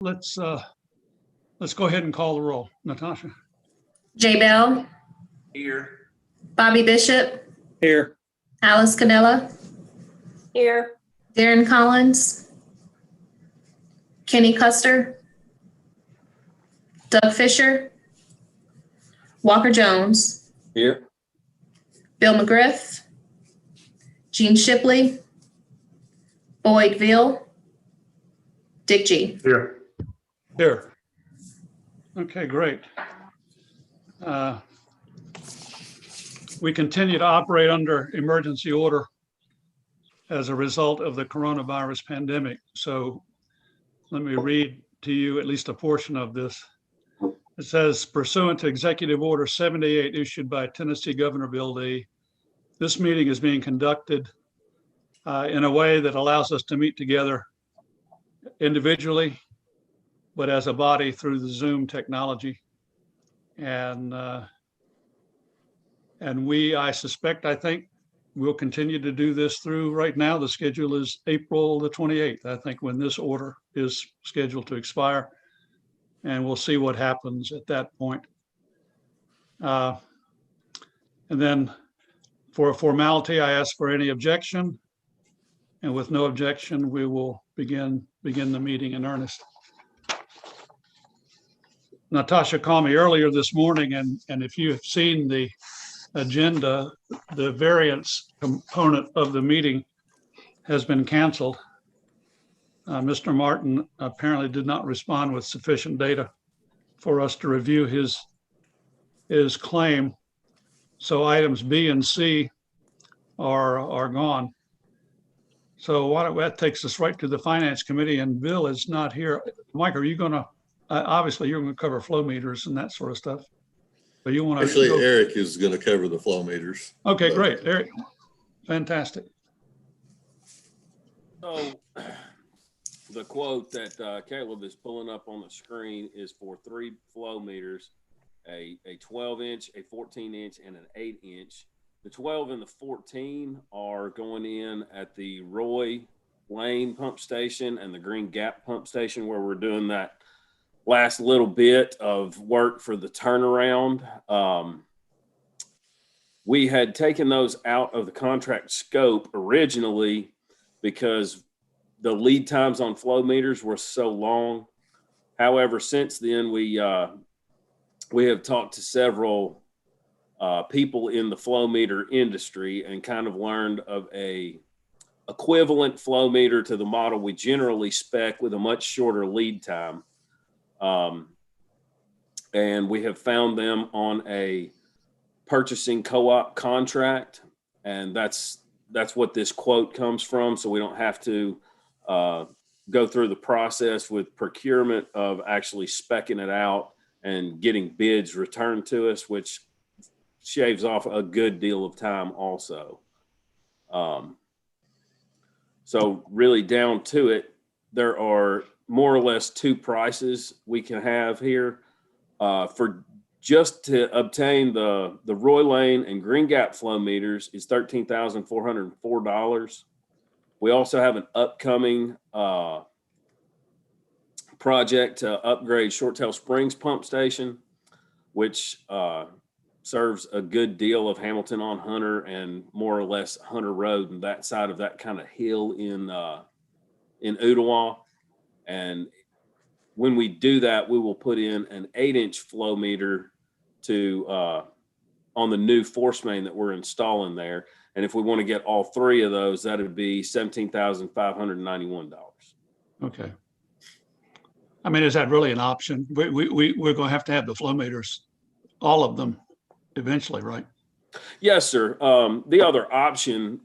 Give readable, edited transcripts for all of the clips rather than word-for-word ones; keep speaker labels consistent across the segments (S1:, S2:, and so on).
S1: let's go ahead and call the roll. Natasha.
S2: J. Bell.
S3: Here.
S2: Bobby Bishop.
S4: Here.
S2: Alice Cannella.
S5: Here.
S2: Darian Collins. Kenny Custer. Doug Fisher. Walker Jones.
S4: Here.
S2: Bill McGriff. Gene Shipley. Boyd Veal. Dick G.
S4: Here.
S1: Here. Okay, great. We continue to operate under emergency order as a result of the coronavirus pandemic. So let me read to you at least a portion of this. It says, pursuant to Executive Order 78 issued by Tennessee Governor Bill D, this meeting is being conducted in a way that allows us to meet together individually, but as a body through the Zoom technology. And I think we'll continue to do this through. Right now, the schedule is April the 28th, I think, when this order is scheduled to expire. And we'll see what happens at that point. And then for a formality, I ask for any objection. And with no objection, we will begin the meeting in earnest. Natasha called me earlier this morning, and if you have seen the agenda, the variance component of the meeting has been canceled. Mr. Martin apparently did not respond with sufficient data for us to review his claim. So items B and C are gone. So that takes us right to the Finance Committee, and Bill is not here. Mike, are you going to, obviously you're going to cover flow meters and that sort of stuff. But you want to
S6: actually Eric is going to cover the flow meters.
S1: Okay, great. Eric, fantastic.
S3: So the quote that Caleb is pulling up on the screen is for 3 flow meters, a 12-inch, a 14-inch, and an 8-inch. The 12 and the 14 are going in at the Roy Lane pump station and the Green Gap pump station, where we're doing that last little bit of work for the turnaround. We had taken those out of the contract scope originally because the lead times on flow meters were so long. However, since then we have talked to several people in the flow meter industry and kind of learned of a equivalent flow meter to the model we generally spec with a much shorter lead time. And we have found them on a purchasing co-op contract, and that's what this quote comes from. So we don't have to go through the process with procurement of actually speccing it out and getting bids returned to us, which shaves off a good deal of time also. So really down to it, there are more or less 2 prices we can have here. For just to obtain the Roy Lane and Green Gap flow meters is $13,404. We also have an upcoming project to upgrade Shorttail Springs pump station, which serves a good deal of Hamilton on Hunter and more or less Hunter Road and that side of that kind of hill in Ottawa. And when we do that, we will put in an 8-inch flow meter to on the new force main that we're installing there. And if we want to get all 3 of those, that would be $17,591.
S1: Okay. I mean, is that really an option? We're going to have the flow meters, all of them, eventually, right?
S3: Yes, sir. The other option,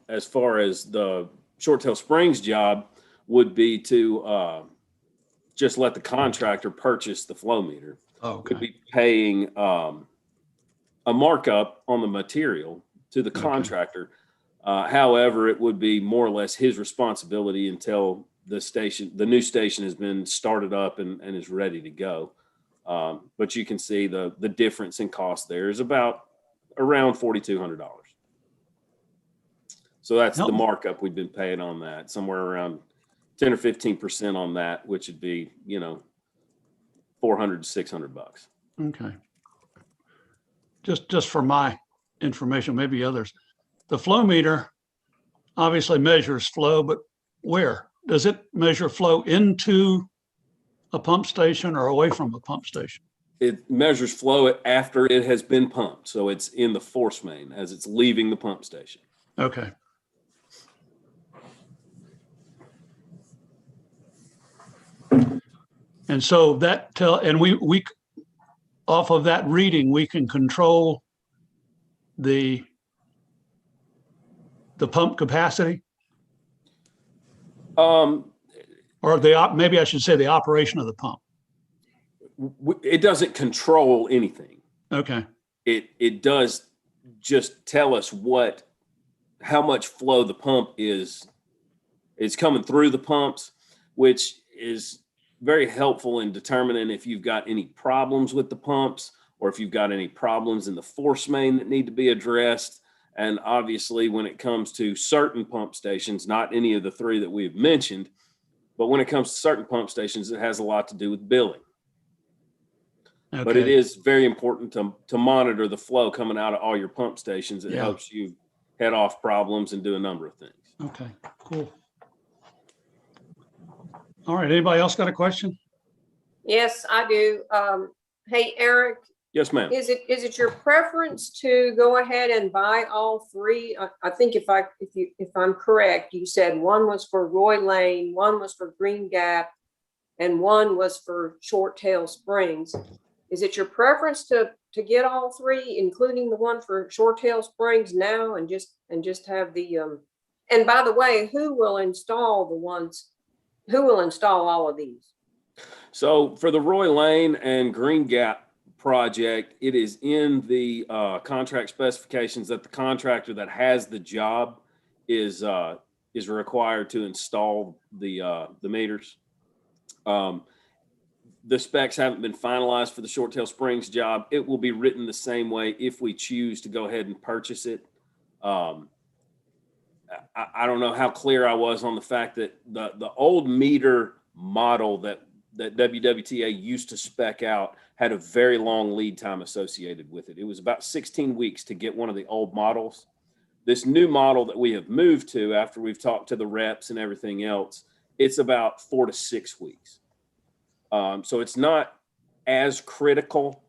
S3: as far as the Shorttail Springs job, would be to just let the contractor purchase the flow meter.
S1: Oh, okay.
S3: Could be paying a markup on the material to the contractor. However, it would be more or less his responsibility until the new station has been started up and is ready to go. But you can see the difference in cost there is about around $4,200. So that's the markup we've been paying on that, somewhere around 10 or 15% on that, which would be, $400 to $600.
S1: Okay. Just for my information, maybe others. The flow meter obviously measures flow, but where? Does it measure flow into a pump station or away from a pump station?
S3: It measures flow after it has been pumped. So it's in the force main as it's leaving the pump station.
S1: Okay. And so we off of that reading, we can control the pump capacity, or maybe I should say the operation of the pump.
S3: It doesn't control anything.
S1: Okay.
S3: It does just tell us how much flow the pump is coming through the pumps, which is very helpful in determining if you've got any problems with the pumps or if you've got any problems in the force main that need to be addressed. And obviously, when it comes to certain pump stations, not any of the three that we've mentioned, but when it comes to certain pump stations, it has a lot to do with billing.
S1: Okay.
S3: But it is very important to monitor the flow coming out of all your pump stations. It helps you head off problems and do a number of things.
S1: Okay, cool. All right, anybody else got a question?
S5: Yes, I do. Hey, Eric,
S3: Yes, ma'am.
S5: is it your preference to go ahead and buy all three? I think if I'm correct, you said one was for Roy Lane, one was for Green Gap, and one was for Short Tail Springs. Is it your preference to get all three, including the one for Short Tail Springs now, and just have the and by the way, who will install all of these?
S3: So for the Roy Lane and Green Gap project, it is in the contract specifications that the contractor that has the job is required to install the meters. The specs haven't been finalized for the Short Tail Springs job. It will be written the same way if we choose to go ahead and purchase it. I don't know how clear I was on the fact that the old meter model that WWTA used to spec out had a very long lead time associated with it. It was about 16 weeks to get one of the old models. This new model that we have moved to after we've talked to the reps and everything else, it's about 4 to 6 weeks. So it's not as critical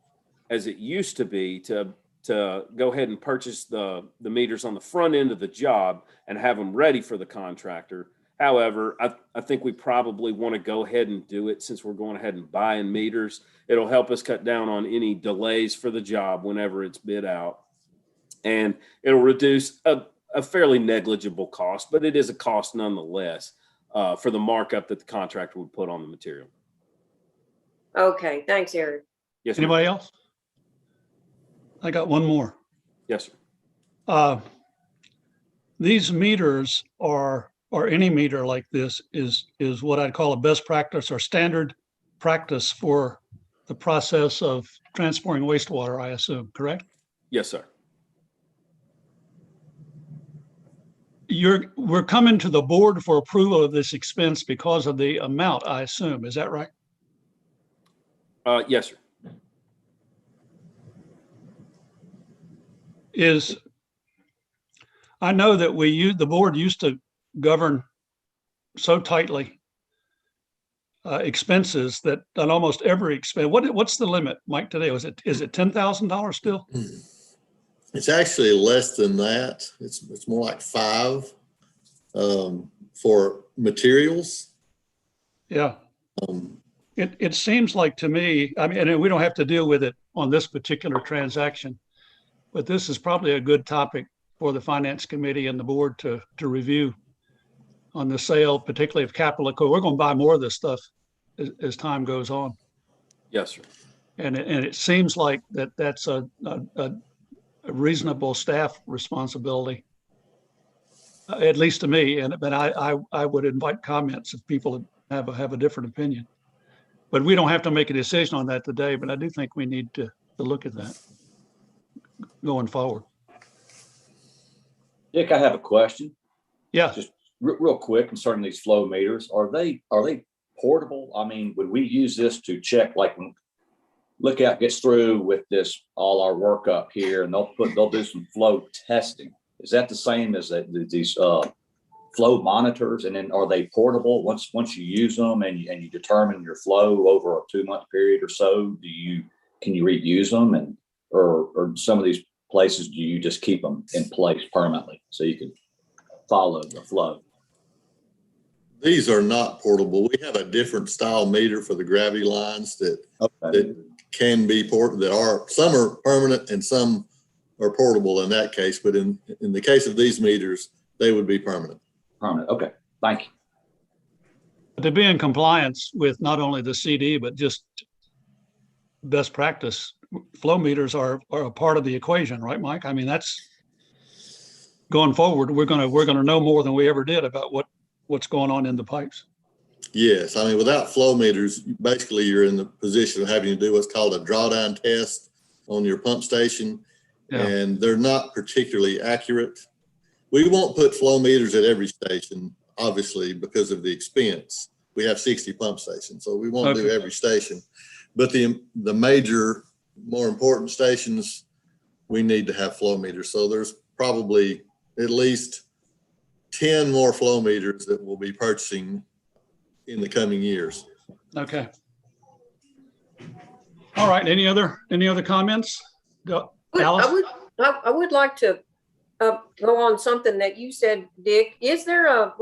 S3: as it used to be to go ahead and purchase the meters on the front end of the job and have them ready for the contractor. However, I think we probably want to go ahead and do it since we're going ahead and buying meters. It'll help us cut down on any delays for the job whenever it's bid out. And it'll reduce a fairly negligible cost, but it is a cost nonetheless for the markup that the contractor would put on the material.
S5: Okay, thanks, Eric.
S3: Yes, ma'am.
S1: Anybody else? I got one more.
S3: Yes, sir.
S1: These meters or any meter like this is what I'd call a best practice or standard practice for the process of transporting wastewater, I assume, correct?
S3: Yes, sir.
S1: We're coming to the board for approval of this expense because of the amount, I assume. Is that right?
S3: Yes, sir.
S1: I know that the board used to govern so tightly expenses that on almost every expense. What's the limit, Mike, today? Is it $10,000 still?
S6: It's actually less than that. It's more like 5 for materials.
S1: Yeah. It seems like to me, I mean, and we don't have to deal with it on this particular transaction, but this is probably a good topic for the finance committee and the board to review on the sale, particularly of capital equipment. We're going to buy more of this stuff as time goes on.
S3: Yes, sir.
S1: And it seems like that's a reasonable staff responsibility, at least to me. But I would invite comments if people have a different opinion. But we don't have to make a decision on that today, but I do think we need to look at that going forward.
S4: Dick, I have a question.
S1: Yeah.
S4: Just real quick concerning these flow meters, are they portable? I mean, would we use this to check, like when Lookout gets through with this, all our work up here, and they'll do some flow testing? Is that the same as these flow monitors? And then are they portable once you use them and you determine your flow over a 2-month period or so? Can you reuse them, and or some of these places do you just keep them in place permanently so you can follow the flow?
S6: These are not portable. We have a different style meter for the gravity lines that can be portable. Some are permanent and some are portable in that case. But in the case of these meters, they would be permanent.
S4: Permanent. Okay. Thank you.
S1: To be in compliance with not only the CD, but just best practice, flow meters are a part of the equation, right, Mike? I mean, that's going forward. We're gonna know more than we ever did about what's going on in the pipes.
S6: Yes. I mean, without flow meters, basically you're in the position of having to do what's called a drawdown test on your pump station.
S1: Yeah.
S6: And they're not particularly accurate. We won't put flow meters at every station, obviously, because of the expense. We have 60 pump stations, so we won't do every station. But the major, more important stations, we need to have flow meters. So there's probably at least 10 more flow meters that we'll be purchasing in the coming years.
S1: Okay. All right. Any other comments? Alice?
S5: I would like to go on something that you said, Dick. Isn't there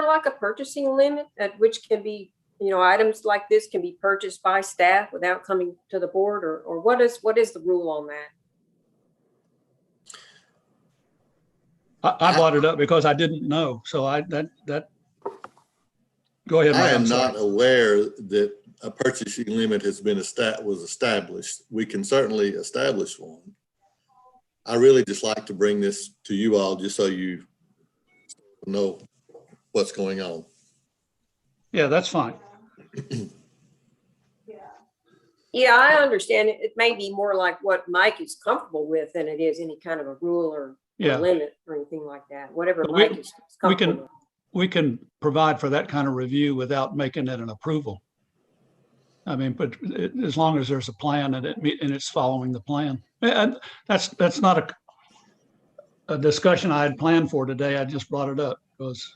S5: like a purchasing limit at which can be, items like this can be purchased by staff without coming to the board, or what is the rule on that?
S1: I brought it up because I didn't know. So go ahead, Mike.
S6: I am not aware that a purchasing limit was established. We can certainly establish one. I really just like to bring this to you all just so you know what's going on.
S1: Yeah, that's fine.
S5: Yeah, I understand it. It may be more like what Mike is comfortable with than it is any kind of a rule or limit or anything like that. Whatever
S1: But
S5: Mike is comfortable with.
S1: We can provide for that kind of review without making it an approval. I mean, but as long as there's a plan and it's following the plan. And that's not a discussion I had planned for today. I just brought it up because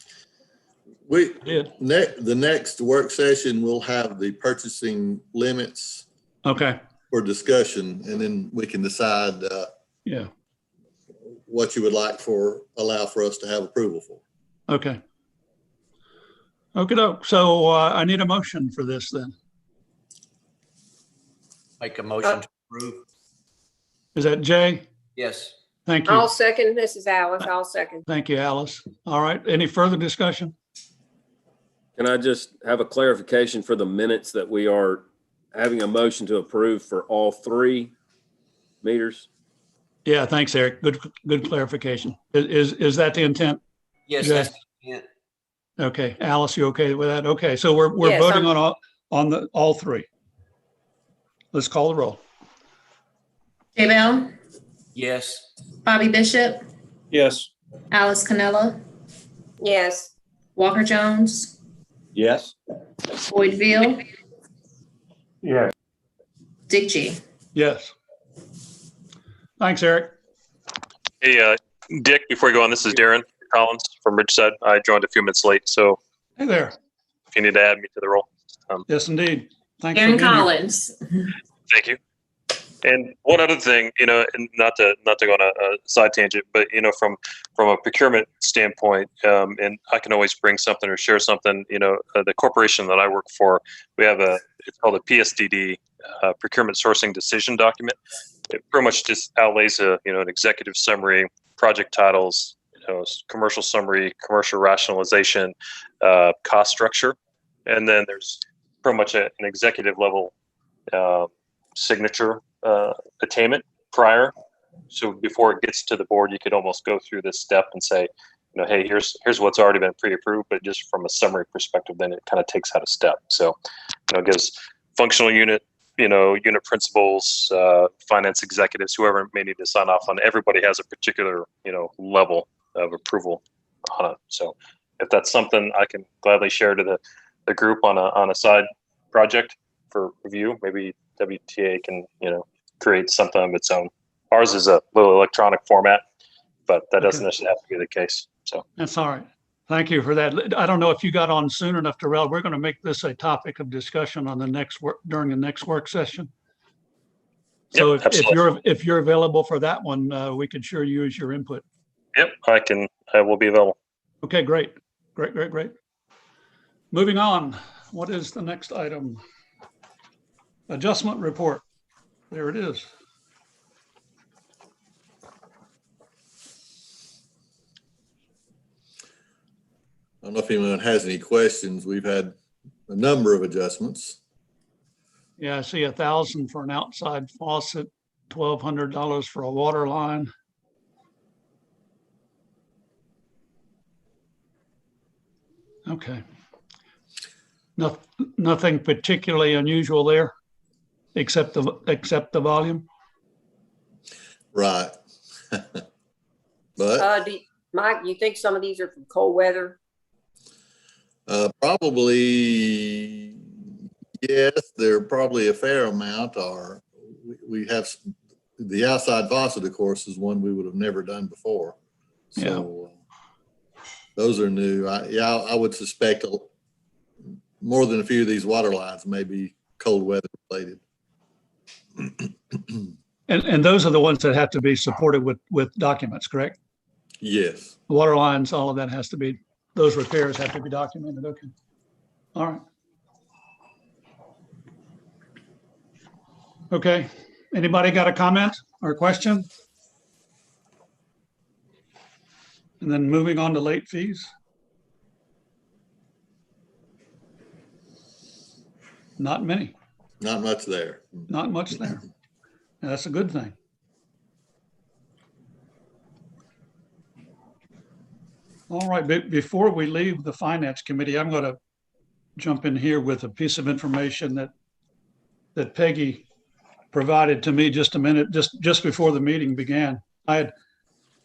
S6: the next work session, we'll have the purchasing limits for discussion, and then we can decide what you would like allow for us to have approval for.
S1: Okay. Okey-doke. So I need a motion for this then.
S7: Make a motion to approve.
S1: Is that Jay?
S7: Yes.
S1: Thank you.
S5: I'll second. This is Alice. I'll second.
S1: Thank you, Alice. All right. Any further discussion?
S3: Can I just have a clarification for the minutes that we are having a motion to approve for all 3 meters?
S1: Yeah, thanks, Eric. Good clarification. Is that the intent?
S7: Yes,
S1: Jay?
S7: that's the intent.
S1: Okay, Alice, you okay with that? Okay, so we're
S5: Yes,
S1: voting on all 3. Let's call the roll.
S2: Jay Bell,
S7: Yes.
S2: Bobby Bishop,
S8: Yes.
S2: Alice Cannella,
S5: Yes.
S2: Walker Jones,
S4: Yes.
S2: Boyd Veal,
S8: Yes.
S2: Dick G.
S1: Yes. Thanks, Eric.
S9: Hey, Dick, before you go on, this is Darian Collins from Ridgeside. I joined a few minutes late, so
S1: Hey there.
S9: if you need to add me to the roll.
S1: Yes, indeed. Thanks for
S2: Aaron
S1: being here.
S2: Collins.
S9: Thank you. And one other thing, and not to go on a side tangent, but from a procurement standpoint, and I can always bring something or share something. The corporation that I work for, we have it's called a PSDD, procurement sourcing decision document. It pretty much just outlays an executive summary, project titles, commercial summary, commercial rationalization, cost structure, and then there's pretty much an executive level signature attainment prior. So before it gets to the board, you could almost go through this step and say, hey, here's what's already been pre-approved, but just from a summary perspective, then it kind of takes out a step. So, it gives functional unit, unit principals, finance executives, whoever may need to sign off on. Everybody has a particular, level of approval on it. So if that's something I can gladly share to the group on a side project for review, maybe WTA can, create something of its own. Ours is a little electronic format, but that doesn't
S1: Okay.
S9: necessarily have to be the case. So
S1: That's all right. Thank you for that. I don't know if you got on soon enough, Darrell. We're going to make this a topic of discussion on during the next work session. So
S9: Yep,
S1: if you're available for that one, we could sure use your input.
S9: yep, I will be available.
S1: Okay, great. Great. Moving on. What is the next item? Adjustment report. There it is.
S6: I don't know if anyone has any questions. We've had a number of adjustments.
S1: Yeah, I see 1,000 for an outside faucet, $1,200 for a water line. Okay. Nothing particularly unusual there, except the volume.
S6: Right. But
S5: Mike, you think some of these are from cold weather?
S6: probably, yes, there are probably a fair amount are. We have the outside faucet, of course, is one we would have never done before. So those are new. I would suspect more than a few of these water lines may be cold weather related.
S1: And those are the ones that have to be supported with documents, correct?
S6: Yes.
S1: Water lines, all of that has to be, those repairs have to be documented. Okay. All right. Okay. Anybody got a comment or question? And then moving on to late fees. Not many,
S6: Not much there.
S1: not much there. That's a good thing. All right, before we leave the Finance Committee, I'm going to jump in here with a piece of information that Peggy provided to me just a minute, just before the meeting began.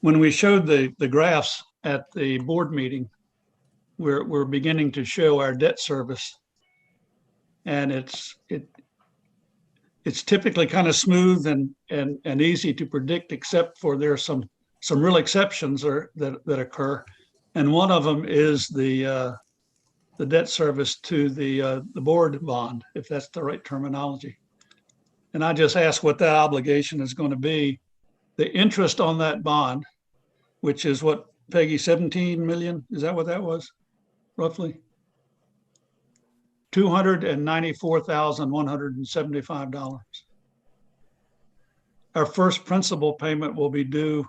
S1: When we showed the graphs at the board meeting, we're beginning to show our debt service, and it's typically kind of smooth and easy to predict, except for there's some real exceptions that occur. And one of them is the debt service to the board bond, if that's the right terminology. And I just asked what that obligation is going to be. The interest on that bond, which is what, Peggy, 17 million? Is that what that was, roughly? $294,175. Our first principal payment will be due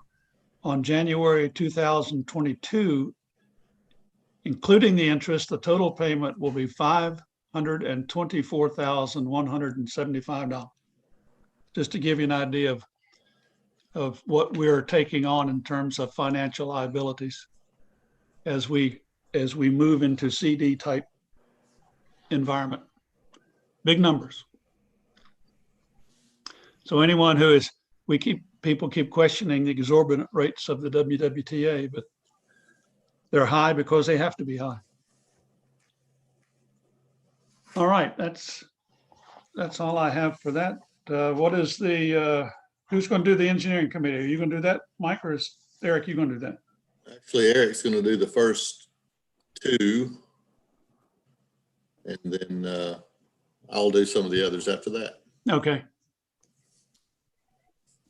S1: on January 2022. Including the interest, the total payment will be $524,175. Just to give you an idea of what we're taking on in terms of financial liabilities as we move into CD type environment. Big numbers. So anyone people keep questioning the exorbitant rates of the WWTA, but they're high because they have to be high. All right, that's all I have for that. What is who's going to do the engineering committee? Are you going to do that, Mike, or is Eric, you going to do that?
S6: Actually, Eric's going to do the first two, and then I'll do some of the others after that.
S1: Okay.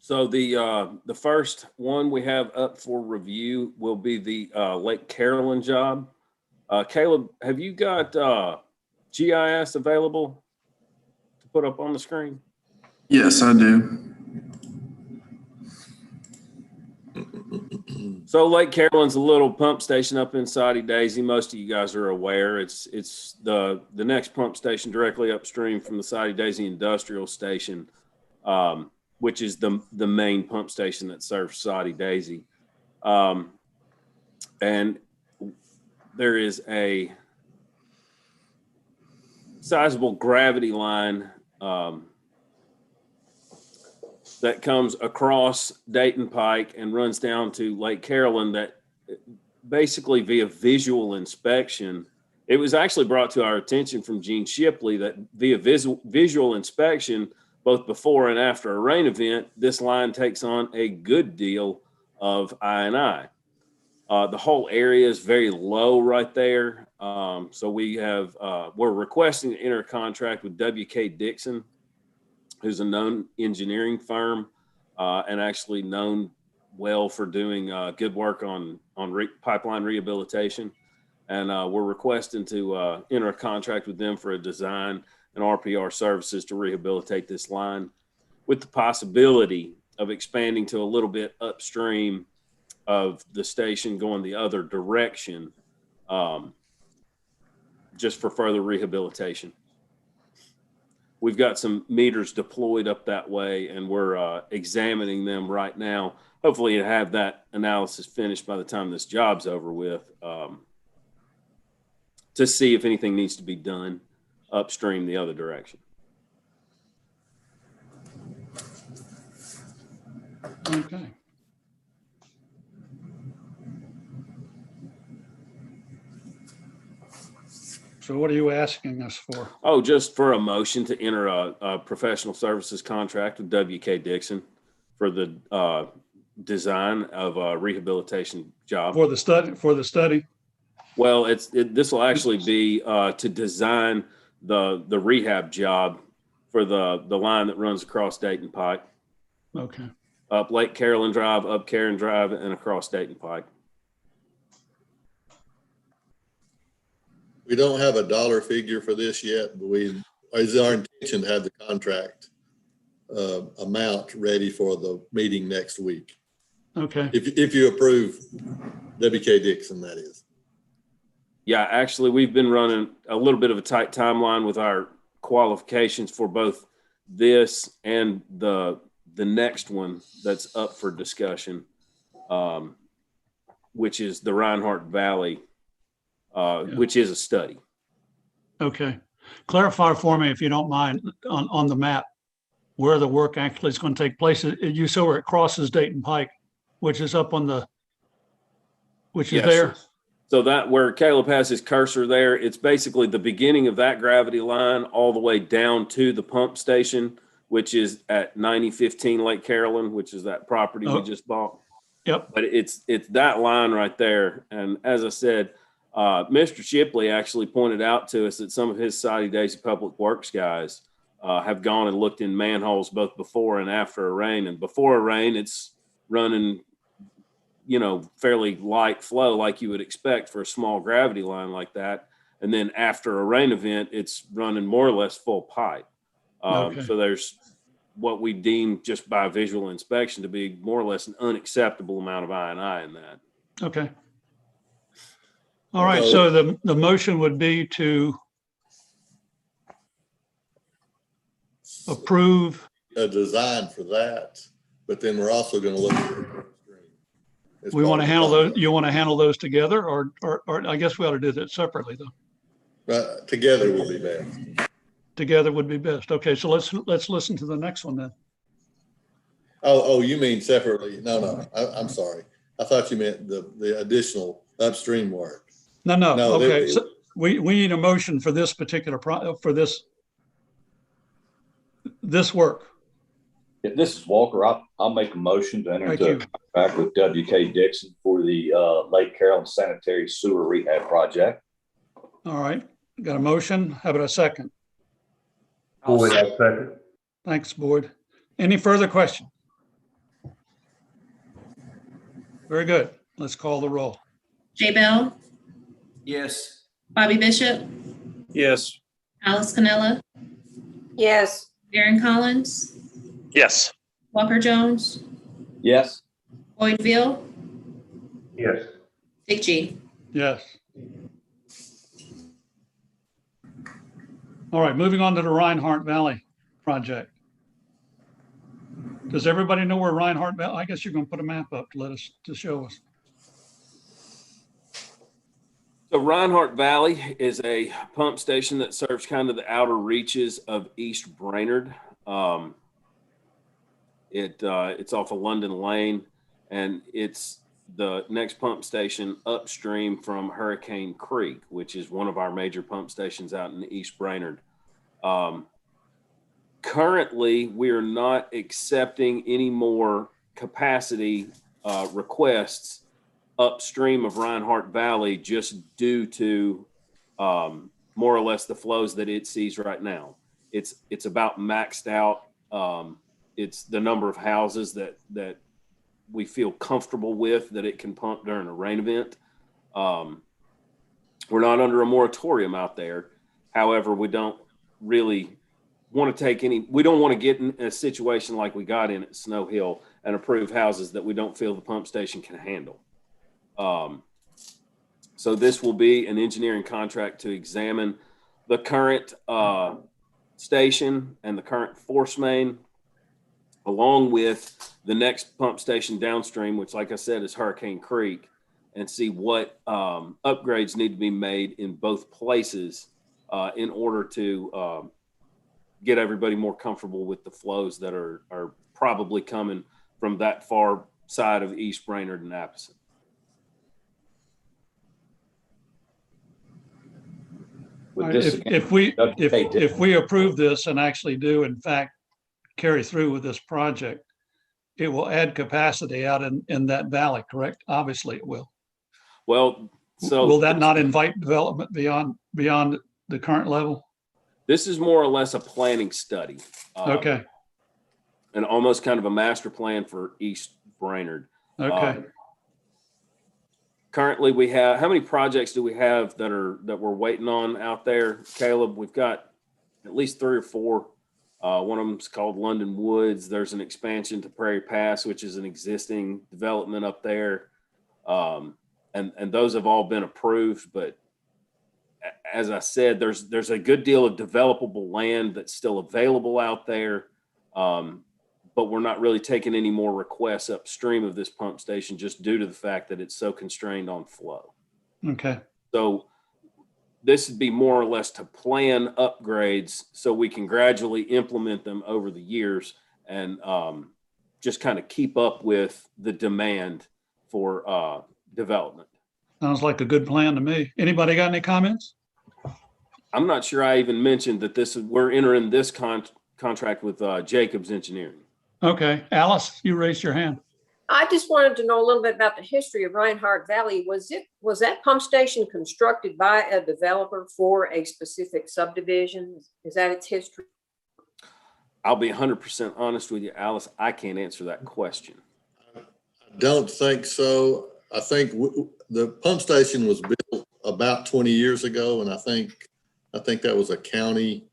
S3: So the first one we have up for review will be the Lake Carolyn job. Caleb, have you got GIS available to put up on the screen?
S10: Yes, I do.
S3: So Lake Carolyn's a little pump station up in Soddy Daisy. Most of you guys are aware. It's the next pump station directly upstream from the Soddy Daisy Industrial Station, which is the main pump station that serves Soddy Daisy. And there is a sizable gravity line that comes across Dayton Pike and runs down to Lake Carolyn. basically via visual inspection, it was actually brought to our attention from Gene Shipley that via visual inspection, both before and after a rain event, this line takes on a good deal of I&I. The whole area is very low right there. So we're requesting to enter a contract with WK Dixon, who's a known engineering firm and actually known well for doing good work on pipeline rehabilitation. And we're requesting to enter a contract with them for a design and RPR services to rehabilitate this line, with the possibility of expanding to a little bit upstream of the station going the other direction, just for further rehabilitation. We've got some meters deployed up that way, and we're examining them right now. Hopefully to have that analysis finished by the time this job's over with, to see if anything needs to be done upstream the other direction.
S1: Okay. So what are you asking us for?
S3: Oh, just for a motion to enter a professional services contract with WK Dixon for the design of a rehabilitation job.
S1: For the study?
S3: Well, this will actually be to design the rehab job for the line that runs across Dayton Pike.
S1: Okay.
S3: Up Lake Carolyn Drive, up Karen Drive, and across Dayton Pike.
S6: We don't have a dollar figure for this yet, but it's our intention to have the contract amount ready for the meeting next week.
S1: Okay.
S6: If you approve WK Dixon, that is.
S3: Yeah, actually, we've been running a little bit of a tight timeline with our qualifications for both this and the next one that's up for discussion, which is the Reinhardt Valley, which is a study.
S1: Okay. Clarify for me, if you don't mind, on the map, where the work actually is going to take place. You saw where it crosses Dayton Pike, which is up on which is there.
S3: So that where Caleb has his cursor there, it's basically the beginning of that gravity line all the way down to the pump station, which is at 9015 Lake Carolyn, which is that property we just bought.
S1: Yep.
S3: But it's that line right there. And as I said, Mr. Shipley actually pointed out to us that some of his Society Daisy Public Works guys have gone and looked in manholes both before and after a rain. And before a rain, it's running, fairly light flow like you would expect for a small gravity line like that. And then after a rain event, it's running more or less full pipe.
S1: Okay.
S3: So there's what we deem just by visual inspection to be more or less an unacceptable amount of I&I in that.
S1: Okay. All right. So the motion would be to approve
S6: A design for that, but then we're also going to look at it.
S1: We want to handle those. You want to handle those together, or I guess we ought to do that separately, though.
S6: Together would be best.
S1: Together would be best. Okay, so let's listen to the next one then.
S6: Oh, you mean separately? No, I'm sorry. I thought you meant the additional upstream work.
S1: No. Okay,
S6: they-
S1: so we need a motion for this particular for this work.
S4: If this is Walker, I'll make a motion to enter
S1: Thank
S4: into
S1: you.
S4: a contract with WK Dixon for the Lake Carolyn Sanitary Sewer Rehab Project.
S1: All right, got a motion. How about a second?
S8: Boyd, I second.
S1: Thanks, Boyd. Any further question? Very good. Let's call the roll.
S2: Jay Bell,
S7: Yes.
S2: Bobby Bishop,
S8: Yes.
S2: Alice Cannella,
S5: Yes.
S2: Darian Collins,
S9: Yes.
S2: Walker Jones,
S4: Yes.
S2: Boyd Veal,
S8: Yes.
S2: Dick G.
S1: Yes. All right, moving on to the Reinhardt Valley project. Does everybody know where Reinhardt Valley? I guess you're going to put a map up to show us.
S3: So Reinhardt Valley is a pump station that serves kind of the outer reaches of East Brainerd. It's off of London Lane, and it's the next pump station upstream from Hurricane Creek, which is one of our major pump stations out in East Brainerd. Currently, we are not accepting any more capacity requests upstream of Reinhardt Valley just due to more or less the flows that it sees right now. It's about maxed out. It's the number of houses that we feel comfortable with that it can pump during a rain event. We're not under a moratorium out there. However, we don't really want to take any, we don't want to get in a situation like we got in at Snow Hill and approve houses that we don't feel the pump station can handle. So this will be an engineering contract to examine the current station and the current force main, along with the next pump station downstream, which, like I said, is Hurricane Creek, and see what upgrades need to be made in both places in order to get everybody more comfortable with the flows that are probably coming from that far side of East Brainerd and Appleton.
S1: If we approve this and actually do in fact carry through with this project, it will add capacity out in that valley, correct? Obviously it will.
S3: Well, so
S1: will that not invite development beyond the current level?
S3: This is more or less a planning study.
S1: Okay.
S3: And almost kind of a master plan for East Brainerd.
S1: Okay.
S3: Currently we have, how many projects do we have that we're waiting on out there, Caleb? We've got at least 3 or 4. One of them is called London Woods. There's an expansion to Prairie Pass, which is an existing development up there. And those have all been approved, but as I said, there's a good deal of developable land that's still available out there. But we're not really taking any more requests upstream of this pump station just due to the fact that it's so constrained on flow.
S1: Okay.
S3: So this would be more or less to plan upgrades so we can gradually implement them over the years and just kind of keep up with the demand for development.
S1: Sounds like a good plan to me. Anybody got any comments?
S3: I'm not sure I even mentioned that we're entering this contract with Jacobs Engineering.
S1: Okay, Alice, you raised your hand.
S5: I just wanted to know a little bit about the history of Reinhardt Valley. Was that pump station constructed by a developer for a specific subdivision? Is that its history?
S3: I'll be 100% honest with you, Alice. I can't answer that question.
S6: I don't think so. I think the pump station was built about 20 years ago, and I think that was a county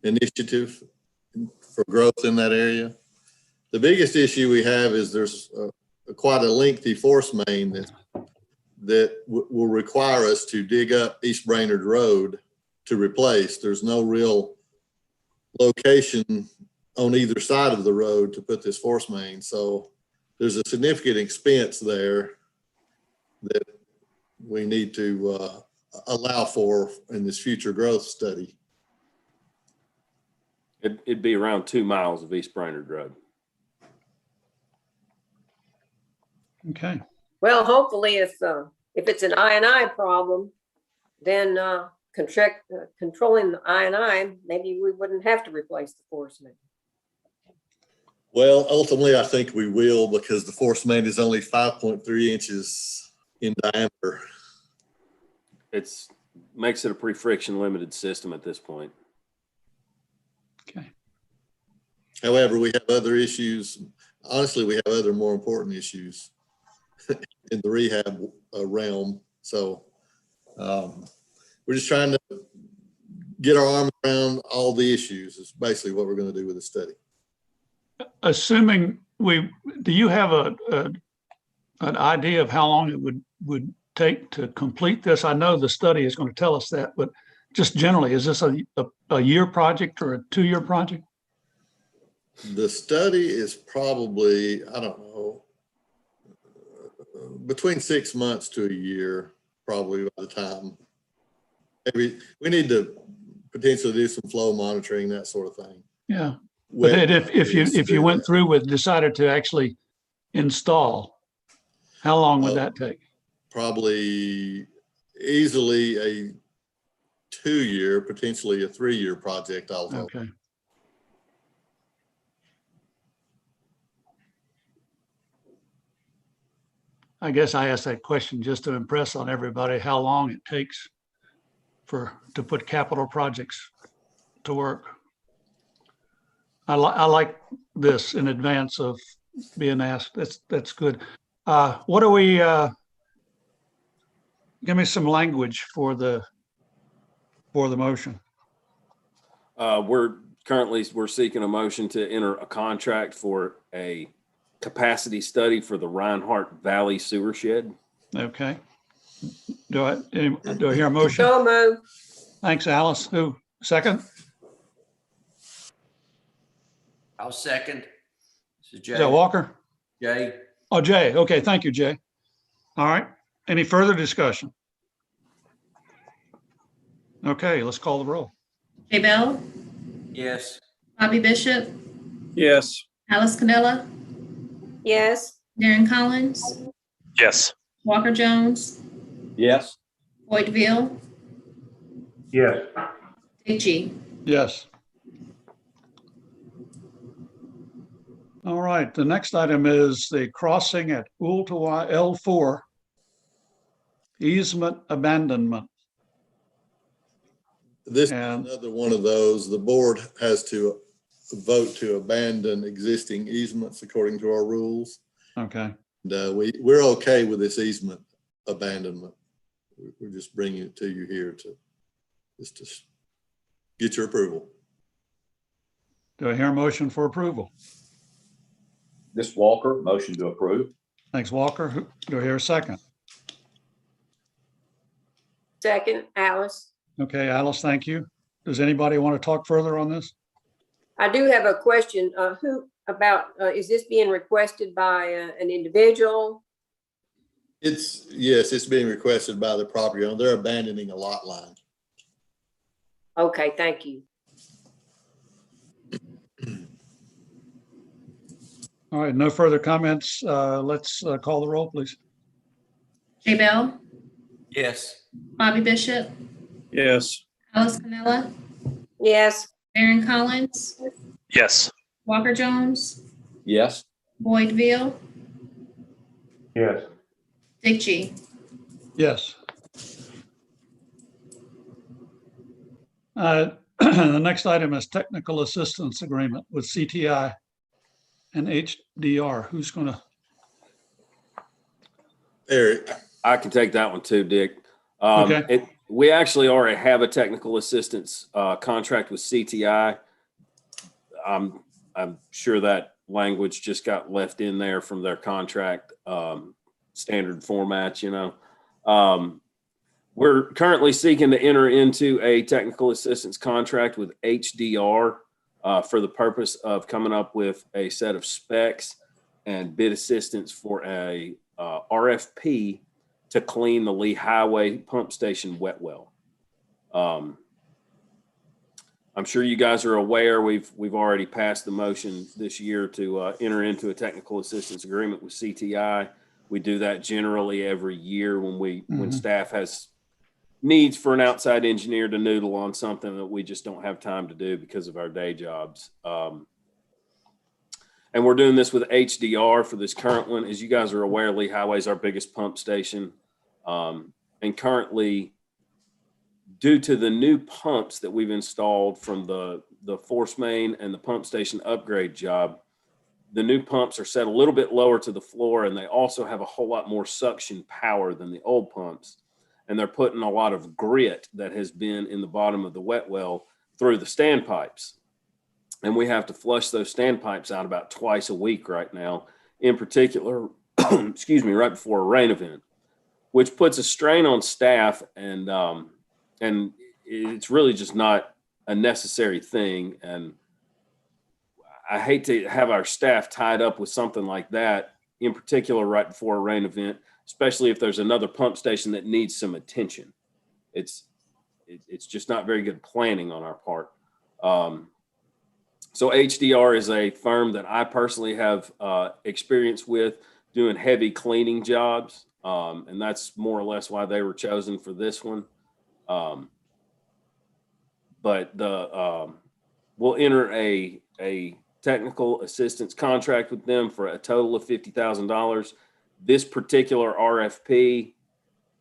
S6: initiative for growth in that area. The biggest issue we have is there's quite a lengthy force main that will require us to dig up East Brainerd Road to replace. There's no real location on either side of the road to put this force main. So there's a significant expense there that we need to allow for in this future growth study.
S3: It'd be around 2 miles of East Brainerd Road.
S1: Okay.
S5: Well, hopefully if it's an I&I problem, then controlling the I&I, maybe we wouldn't have to replace the force main.
S6: Well, ultimately, I think we will, because the force main is only 5.3 inches in diameter.
S3: It's makes it a pre-friction limited system at this point.
S1: Okay.
S6: However, we have other issues. Honestly, we have other more important issues in the rehab realm. So we're just trying to get our arms around all the issues is basically what we're going to do with the study.
S1: Assuming do you have an idea of how long it would take to complete this? I know the study is going to tell us that, but just generally, is this a year project or a 2-year project?
S6: The study is probably, I don't know, between 6 months to a year, probably by the time. Maybe we need to potentially do some flow monitoring, that sort of thing.
S1: Yeah. But if you went through with decided to actually install, How long would that take?
S6: Probably easily a 2-year, potentially a 3-year project also.
S1: Okay. I guess I asked that question just to impress on everybody how long it takes to put capital projects to work. I like this in advance of being asked. That's good. What do we, give me some language for the motion.
S3: We're seeking a motion to enter a contract for a capacity study for the Reinhardt Valley sewer shed.
S1: Okay. Do I hear a motion?
S5: So moved.
S1: Thanks, Alice. Who, second?
S7: I'll second. This is
S1: Is that Walker?
S7: Jay.
S1: Oh, Jay. Okay, thank you, Jay. All right. Any further discussion? Okay, let's call the roll.
S2: Jay Bell,
S7: Yes.
S2: Bobby Bishop,
S8: Yes.
S2: Alice Cannella,
S5: Yes.
S2: Darian Collins,
S9: Yes.
S2: Walker Jones,
S4: Yes.
S2: Boyd Veal,
S8: Yes.
S2: Dick G.
S1: Yes. All right, the next item is the crossing at Ooltewah L4 easement abandonment.
S6: This is
S1: And-
S6: another one of those, the board has to vote to abandon existing easements according to our rules.
S1: Okay,
S6: And we're okay with this easement abandonment. We're just bringing it to you here to get your approval.
S1: do I hear a motion for approval?
S4: This Walker, motion to approve.
S1: Thanks, Walker. Do I hear a second?
S5: Second, Alice.
S1: Okay, Alice, thank you. Does anybody want to talk further on this?
S5: I do have a question. Is this being requested by an individual?
S6: Yes, it's being requested by the property owner. They're abandoning a lot line.
S5: Okay, thank you.
S1: All right, no further comments. Let's call the roll, please.
S2: Jay Bell,
S7: Yes.
S2: Bobby Bishop,
S8: Yes.
S2: Alice Cannella,
S5: Yes.
S2: Darian Collins,
S9: Yes.
S2: Walker Jones,
S4: Yes.
S2: Boyd Veal,
S8: Yes.
S2: Dick G.
S1: Yes. The next item is technical assistance agreement with CTI and HDR. Who's going to?
S6: Eric,
S3: I can take that one too, Dick.
S1: Okay.
S3: We actually already have a technical assistance contract with CTI. I'm sure that language just got left in there from their contract standard format, you know. We're currently seeking to enter into a technical assistance contract with HDR for the purpose of coming up with a set of specs and bid assistance for a RFP to clean the Lee Highway pump station wet well. I'm sure you guys are aware we've already passed the motion this year to enter into a technical assistance agreement with CTI. We do that generally every year when staff has needs for an outside engineer to noodle on something that we just don't have time to do because of our day jobs. And we're doing this with HDR for this current one. As you guys are aware, Lee Highway is our biggest pump station. And currently, due to the new pumps that we've installed from the force main and the pump station upgrade job, the new pumps are set a little bit lower to the floor, and they also have a whole lot more suction power than the old pumps. And they're putting a lot of grit that has been in the bottom of the wet well through the standpipes. And we have to flush those standpipes out about twice a week right now, in particular, excuse me, right before a rain event, which puts a strain on staff, and it's really just not a necessary thing. And I hate to have our staff tied up with something like that, in particular right before a rain event, especially if there's another pump station that needs some attention. It's just not very good planning on our part. So HDR is a firm that I personally have experience with doing heavy cleaning jobs. And that's more or less why they were chosen for this one. But we'll enter a technical assistance contract with them for a total of $50,000. This particular RFP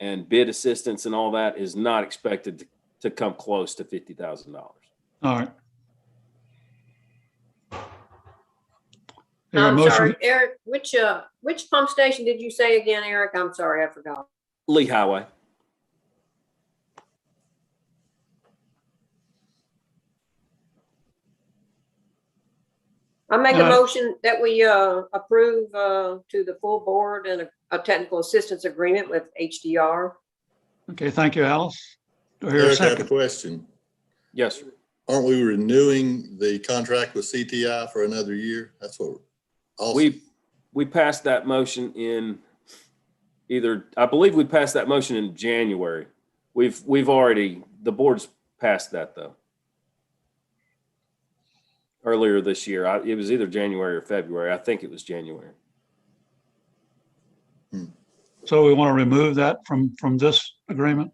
S3: and bid assistance and all that is not expected to come close to $50,000.
S1: All right. Your
S5: I'm
S1: motion-
S5: sorry, Eric, which pump station did you say again, Eric? I'm sorry, I forgot.
S3: Lee Highway.
S5: I make a
S1: Uh,
S5: motion that we approve to the full board and a technical assistance agreement with HDR.
S1: Okay, thank you, Alice. Do I hear a
S6: Eric, I have a
S1: second?
S6: question.
S3: Yes, sir.
S6: Aren't we renewing the contract with CTI for another year? That's what also.
S3: We passed that motion in I believe we passed that motion in January. We've already, the board's passed that though. Earlier this year. It was either January or February. I think it was January.
S1: So we want to remove that from this agreement?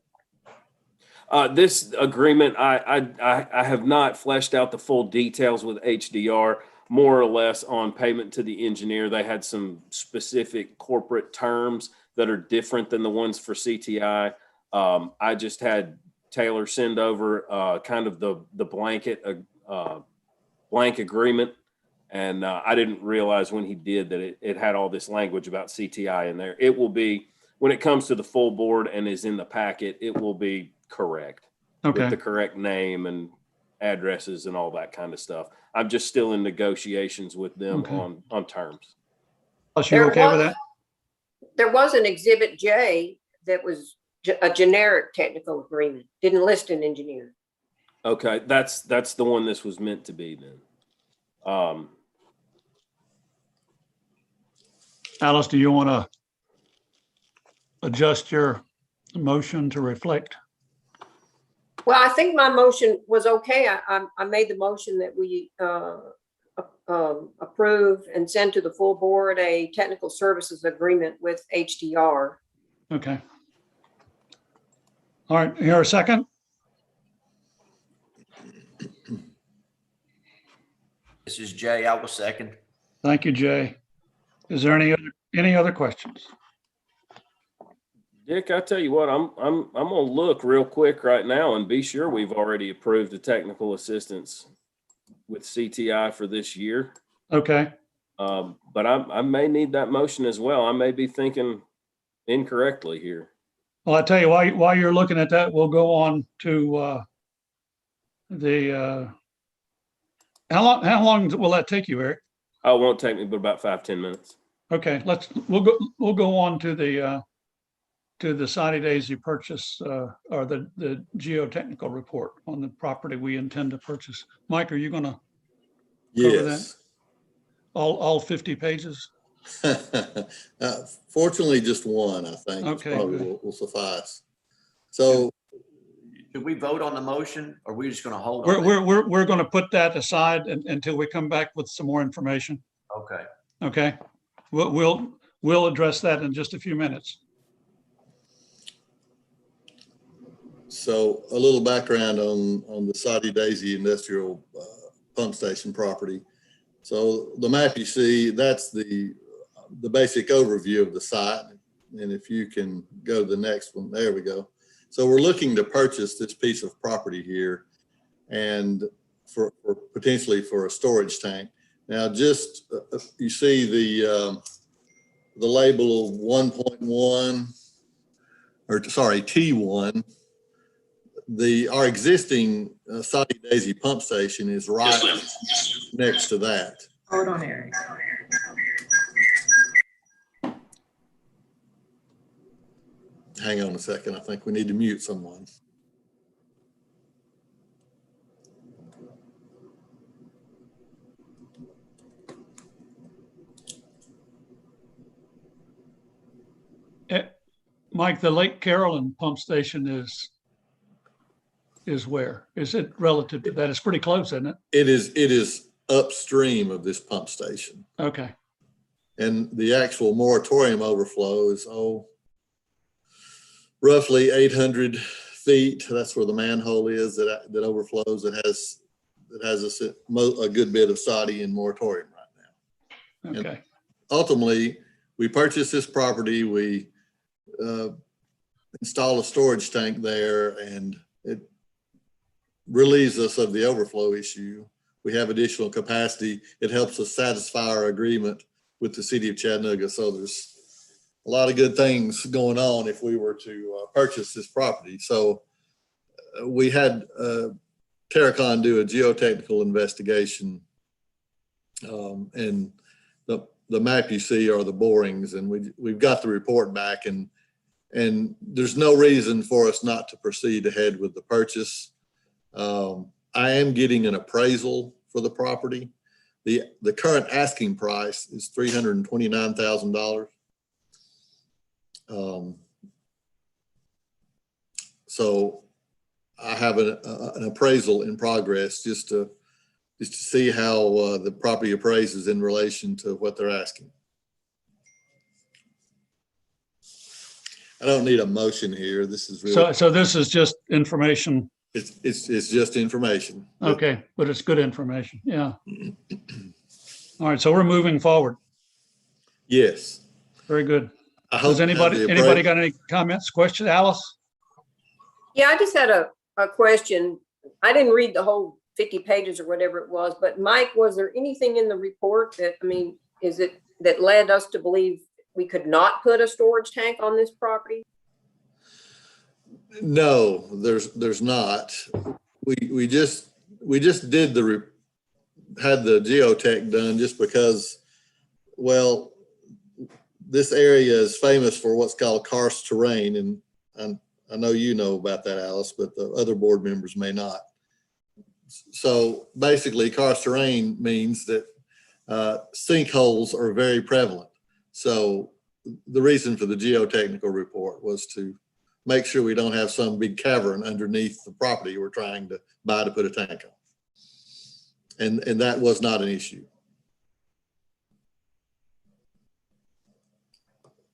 S3: This agreement, I have not fleshed out the full details with HDR, more or less on payment to the engineer. They had some specific corporate terms that are different than the ones for CTI. I just had Taylor send over kind of the blank agreement. And I didn't realize when he did that it had all this language about CTI in there. It will be, when it comes to the full board and is in the packet, it will be correct.
S1: Okay.
S3: With the correct name and addresses and all that kind of stuff. I'm just still in negotiations with them
S1: Okay.
S3: on terms.
S1: Are you okay with that?
S5: There was an Exhibit J that was a generic technical agreement, didn't list an engineer.
S3: Okay, that's the one this was meant to be then.
S1: Alice, do you want to adjust your motion to reflect?
S5: Well, I think my motion was okay. I made the motion that we approve and send to the full board a technical services agreement with HDR.
S1: Okay. All right, here a second?
S7: This is Jay. I will second.
S1: Thank you, Jay. Is there any other questions?
S3: Dick, I tell you what, I'm gonna look real quick right now and be sure we've already approved the technical assistance with CTI for this year.
S1: Okay,
S3: But I may need that motion as well. I may be thinking incorrectly here.
S1: well, I tell you, while you're looking at that, we'll go on to how long will that take you, Eric?
S3: Oh, it won't take me but about 5-10 minutes.
S1: Okay, we'll go on to the Sine Daisy purchase or the geotechnical report on the property we intend to purchase. Mike, are you going to cover that?
S6: Yes.
S1: All 50 pages?
S6: Fortunately, just one, I think.
S1: Okay,
S6: Probably
S1: good.
S6: will suffice. So
S7: Should we vote on the motion or are we just going to hold on?
S1: We're going to put that aside until we come back with some more information.
S7: Okay.
S1: Okay, we'll address that in just a few minutes.
S6: So a little background on the Sine Daisy Industrial Pump Station property. So the map you see, that's the basic overview of the site. And if you can go to the next one, there we go. So we're looking to purchase this piece of property here and for potentially for a storage tank. Now, just you see the label of 1.1, or sorry, T1. Our existing Sine Daisy pump station is right next to that.
S2: Hold on, Eric.
S6: Hang on a second. I think we need to mute someone.
S1: Mike, the Lake Carolyn pump station is where? Is it relative to that? It's pretty close, isn't it?
S6: It is upstream of this pump station.
S1: Okay.
S6: And the actual moratorium overflow is, roughly 800 feet. That's where the manhole is that overflows. It has a good bit of soddy in moratorium right now.
S1: Okay.
S6: And ultimately, we purchased this property. We install a storage tank there, and it relieves us of the overflow issue. We have additional capacity. It helps us satisfy our agreement with the city of Chattanooga. So there's a lot of good things going on if we were to purchase this property. So we had Terracon do a geotechnical investigation, and the map you see are the borings, and we've got the report back, and there's no reason for us not to proceed ahead with the purchase. I am getting an appraisal for the property. The current asking price is $329,000. So I have an appraisal in progress just to see how the property appraises in relation to what they're asking. I don't need a motion here. This is really,
S1: So this is just information.
S6: it's just information.
S1: Okay, but it's good information. Yeah. All right, so we're moving forward.
S6: Yes.
S1: Very good.
S6: I hope
S1: Does anybody got any comments, questions? Alice?
S5: Yeah, I just had a question. I didn't read the whole 50 pages or whatever it was, but Mike, was there anything in the report that, is it that led us to believe we could not put a storage tank on this property?
S6: No, there's not. We just did had the geotech done just because, well, this area is famous for what's called karst terrain, and I know you know about that, Alice, but the other board members may not. So basically, karst terrain means that sinkholes are very prevalent. So the reason for the geotechnical report was to make sure we don't have some big cavern underneath the property we're trying to buy to put a tank on. And that was not an issue.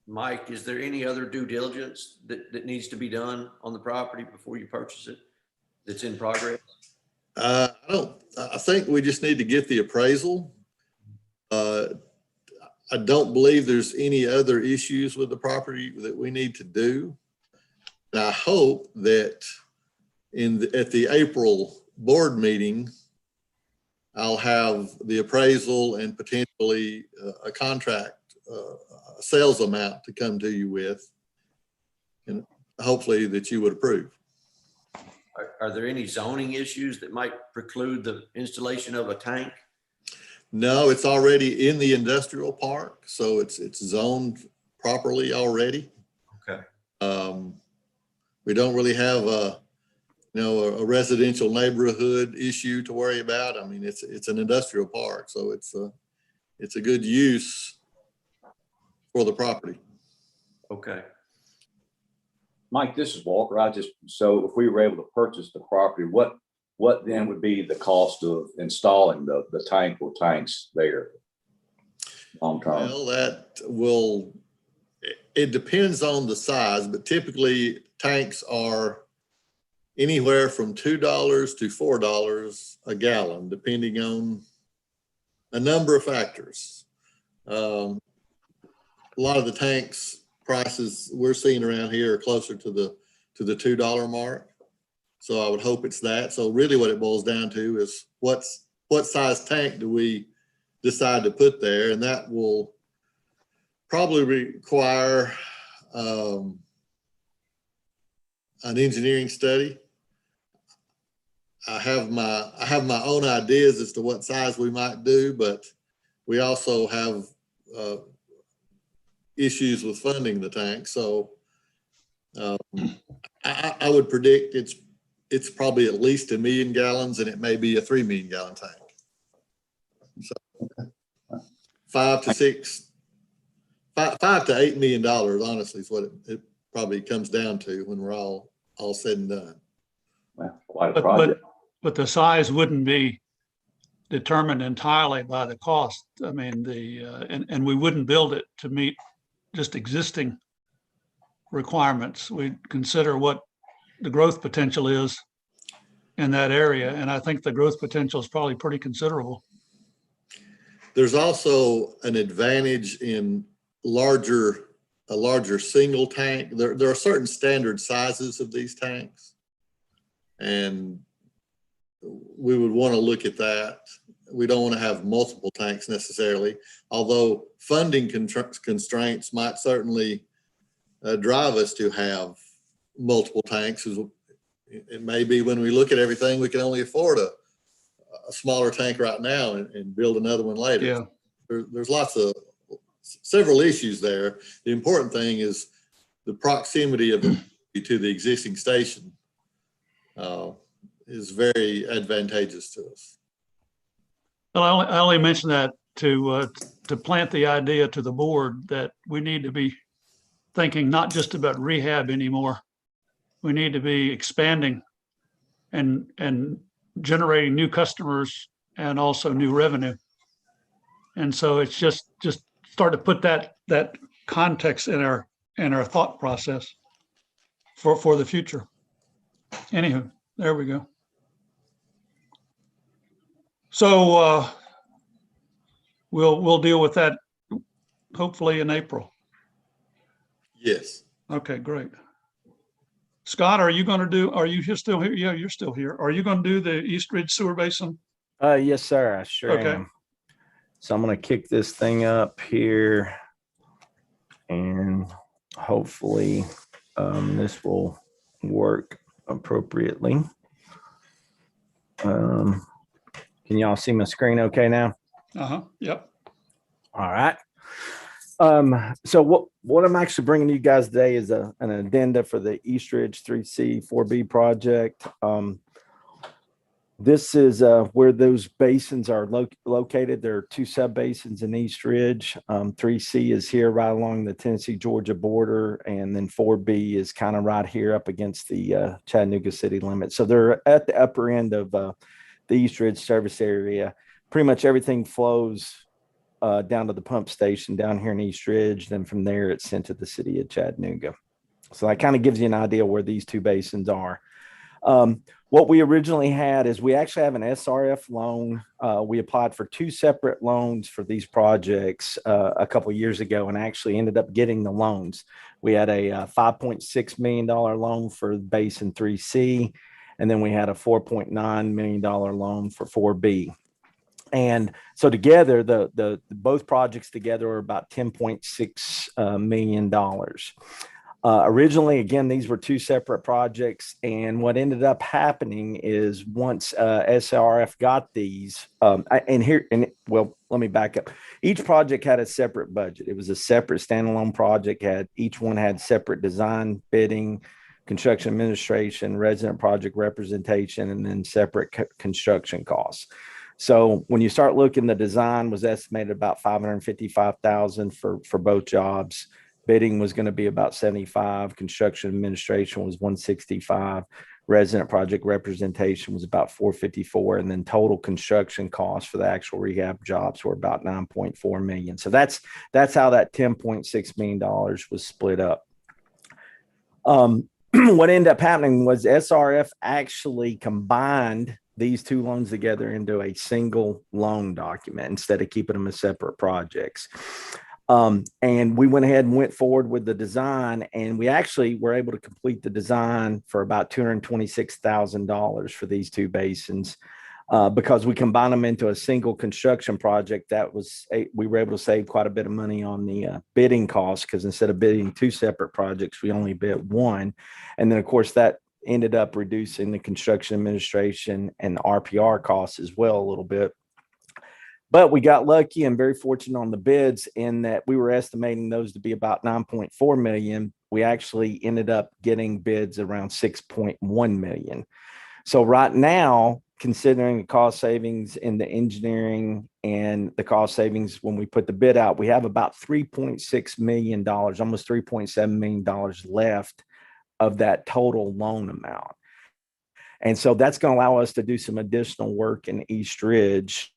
S7: Mike, is there any other due diligence that needs to be done on the property before you purchase it that's in progress?
S6: I think we just need to get the appraisal. I don't believe there's any other issues with the property that we need to do. And I hope that at the April board meeting, I'll have the appraisal and potentially a contract, a sales amount to come to you with, and hopefully that you would approve.
S7: Are there any zoning issues that might preclude the installation of a tank?
S6: No, it's already in the industrial park, so it's zoned properly already.
S7: Okay.
S6: We don't really have a residential neighborhood issue to worry about. I mean, it's an industrial park, so it's a good use for the property.
S7: Okay.
S4: Mike, this is Walker. So if we were able to purchase the property, what then would be the cost of installing the tank or tanks there long term?
S6: Well, it depends on the size, but typically tanks are anywhere from $2 to $4 a gallon, depending on a number of factors. A lot of the tanks prices we're seeing around here are closer to the $2 mark. So I would hope it's that. So really what it boils down to is what size tank do we decide to put there? And that will probably require an engineering study. I have my own ideas as to what size we might do, but we also have issues with funding the tank. So I would predict it's probably at least 1 million gallons, and it may be a 3 million gallon tank. So $5 to $8 million, honestly, is what it probably comes down to when we're all said and done.
S4: Well, quite a project.
S1: But the size wouldn't be determined entirely by the cost. I mean, and we wouldn't build it to meet just existing requirements. We'd consider what the growth potential is in that area. And I think the growth potential is probably pretty considerable.
S6: There's also an advantage in a larger single tank. There are certain standard sizes of these tanks, and we would want to look at that. We don't want to have multiple tanks necessarily, although funding constraints might certainly drive us to have multiple tanks. It may be when we look at everything, we can only afford a smaller tank right now and build another one later.
S1: Yeah.
S6: There's several issues there. The important thing is the proximity of it to the existing station is very advantageous to us.
S1: Well, I only mention that to plant the idea to the board that we need to be thinking not just about rehab anymore. We need to be expanding and generating new customers and also new revenue. And so it's just start to put that context in our thought process for the future. Anywho, there we go. So we'll deal with that hopefully in April.
S6: Yes.
S1: Okay, great. Scott, are you still here? Yeah, you're still here. Are you going to do the East Ridge Sewer Basin?
S11: Yes, sir. I sure
S1: Okay.
S11: am. So I'm going to kick this thing up here, and hopefully this will work appropriately. Can y'all see my screen okay now?
S1: Yep.
S11: All right. So what I'm actually bringing you guys today is an addenda for the East Ridge 3C 4B project. This is where those basins are located. There are two sub basins in East Ridge. 3C is here right along the Tennessee-Georgia border, and then 4B is kind of right here up against the Chattanooga city limit. So they're at the upper end of the East Ridge service area. Pretty much everything flows down to the pump station down here in East Ridge. Then from there, it's sent to the city of Chattanooga. So that kind of gives you an idea where these two basins are. What we originally had is we actually have an SRF loan. We applied for two separate loans for these projects a couple of years ago and actually ended up getting the loans. We had a $5.6 million loan for Basin 3C, and then we had a $4.9 million loan for 4B. And so together, the both projects together are about $10.6 million. Originally, again, these were two separate projects. And what ended up happening is once SRF got these, let me back up. Each project had a separate budget. It was a separate standalone project. Each one had separate design, bidding, construction administration, resident project representation, and then separate construction costs. So when you start looking, the design was estimated about $555,000 for both jobs. Bidding was going to be about 75. Construction administration was 165. Resident project representation was about 454. And then total construction costs for the actual rehab jobs were about 9.4 million. So that's how that $10.6 million was split up. What ended up happening was SRF actually combined these two loans together into a single loan document instead of keeping them as separate projects. And we went ahead and went forward with the design, and we actually were able to complete the design for about $226,000 for these two basins. Because we combined them into a single construction project, we were able to save quite a bit of money on the bidding costs, because instead of bidding two separate projects, we only bid one. And then, of course, that ended up reducing the construction administration and RPR costs as well a little bit. But we got lucky and very fortunate on the bids in that we were estimating those to be about 9.4 million. We actually ended up getting bids around 6.1 million. So right now, considering the cost savings in the engineering and the cost savings when we put the bid out, we have about $3.6 million, almost $3.7 million left of that total loan amount. And so that's going to allow us to do some additional work in East Ridge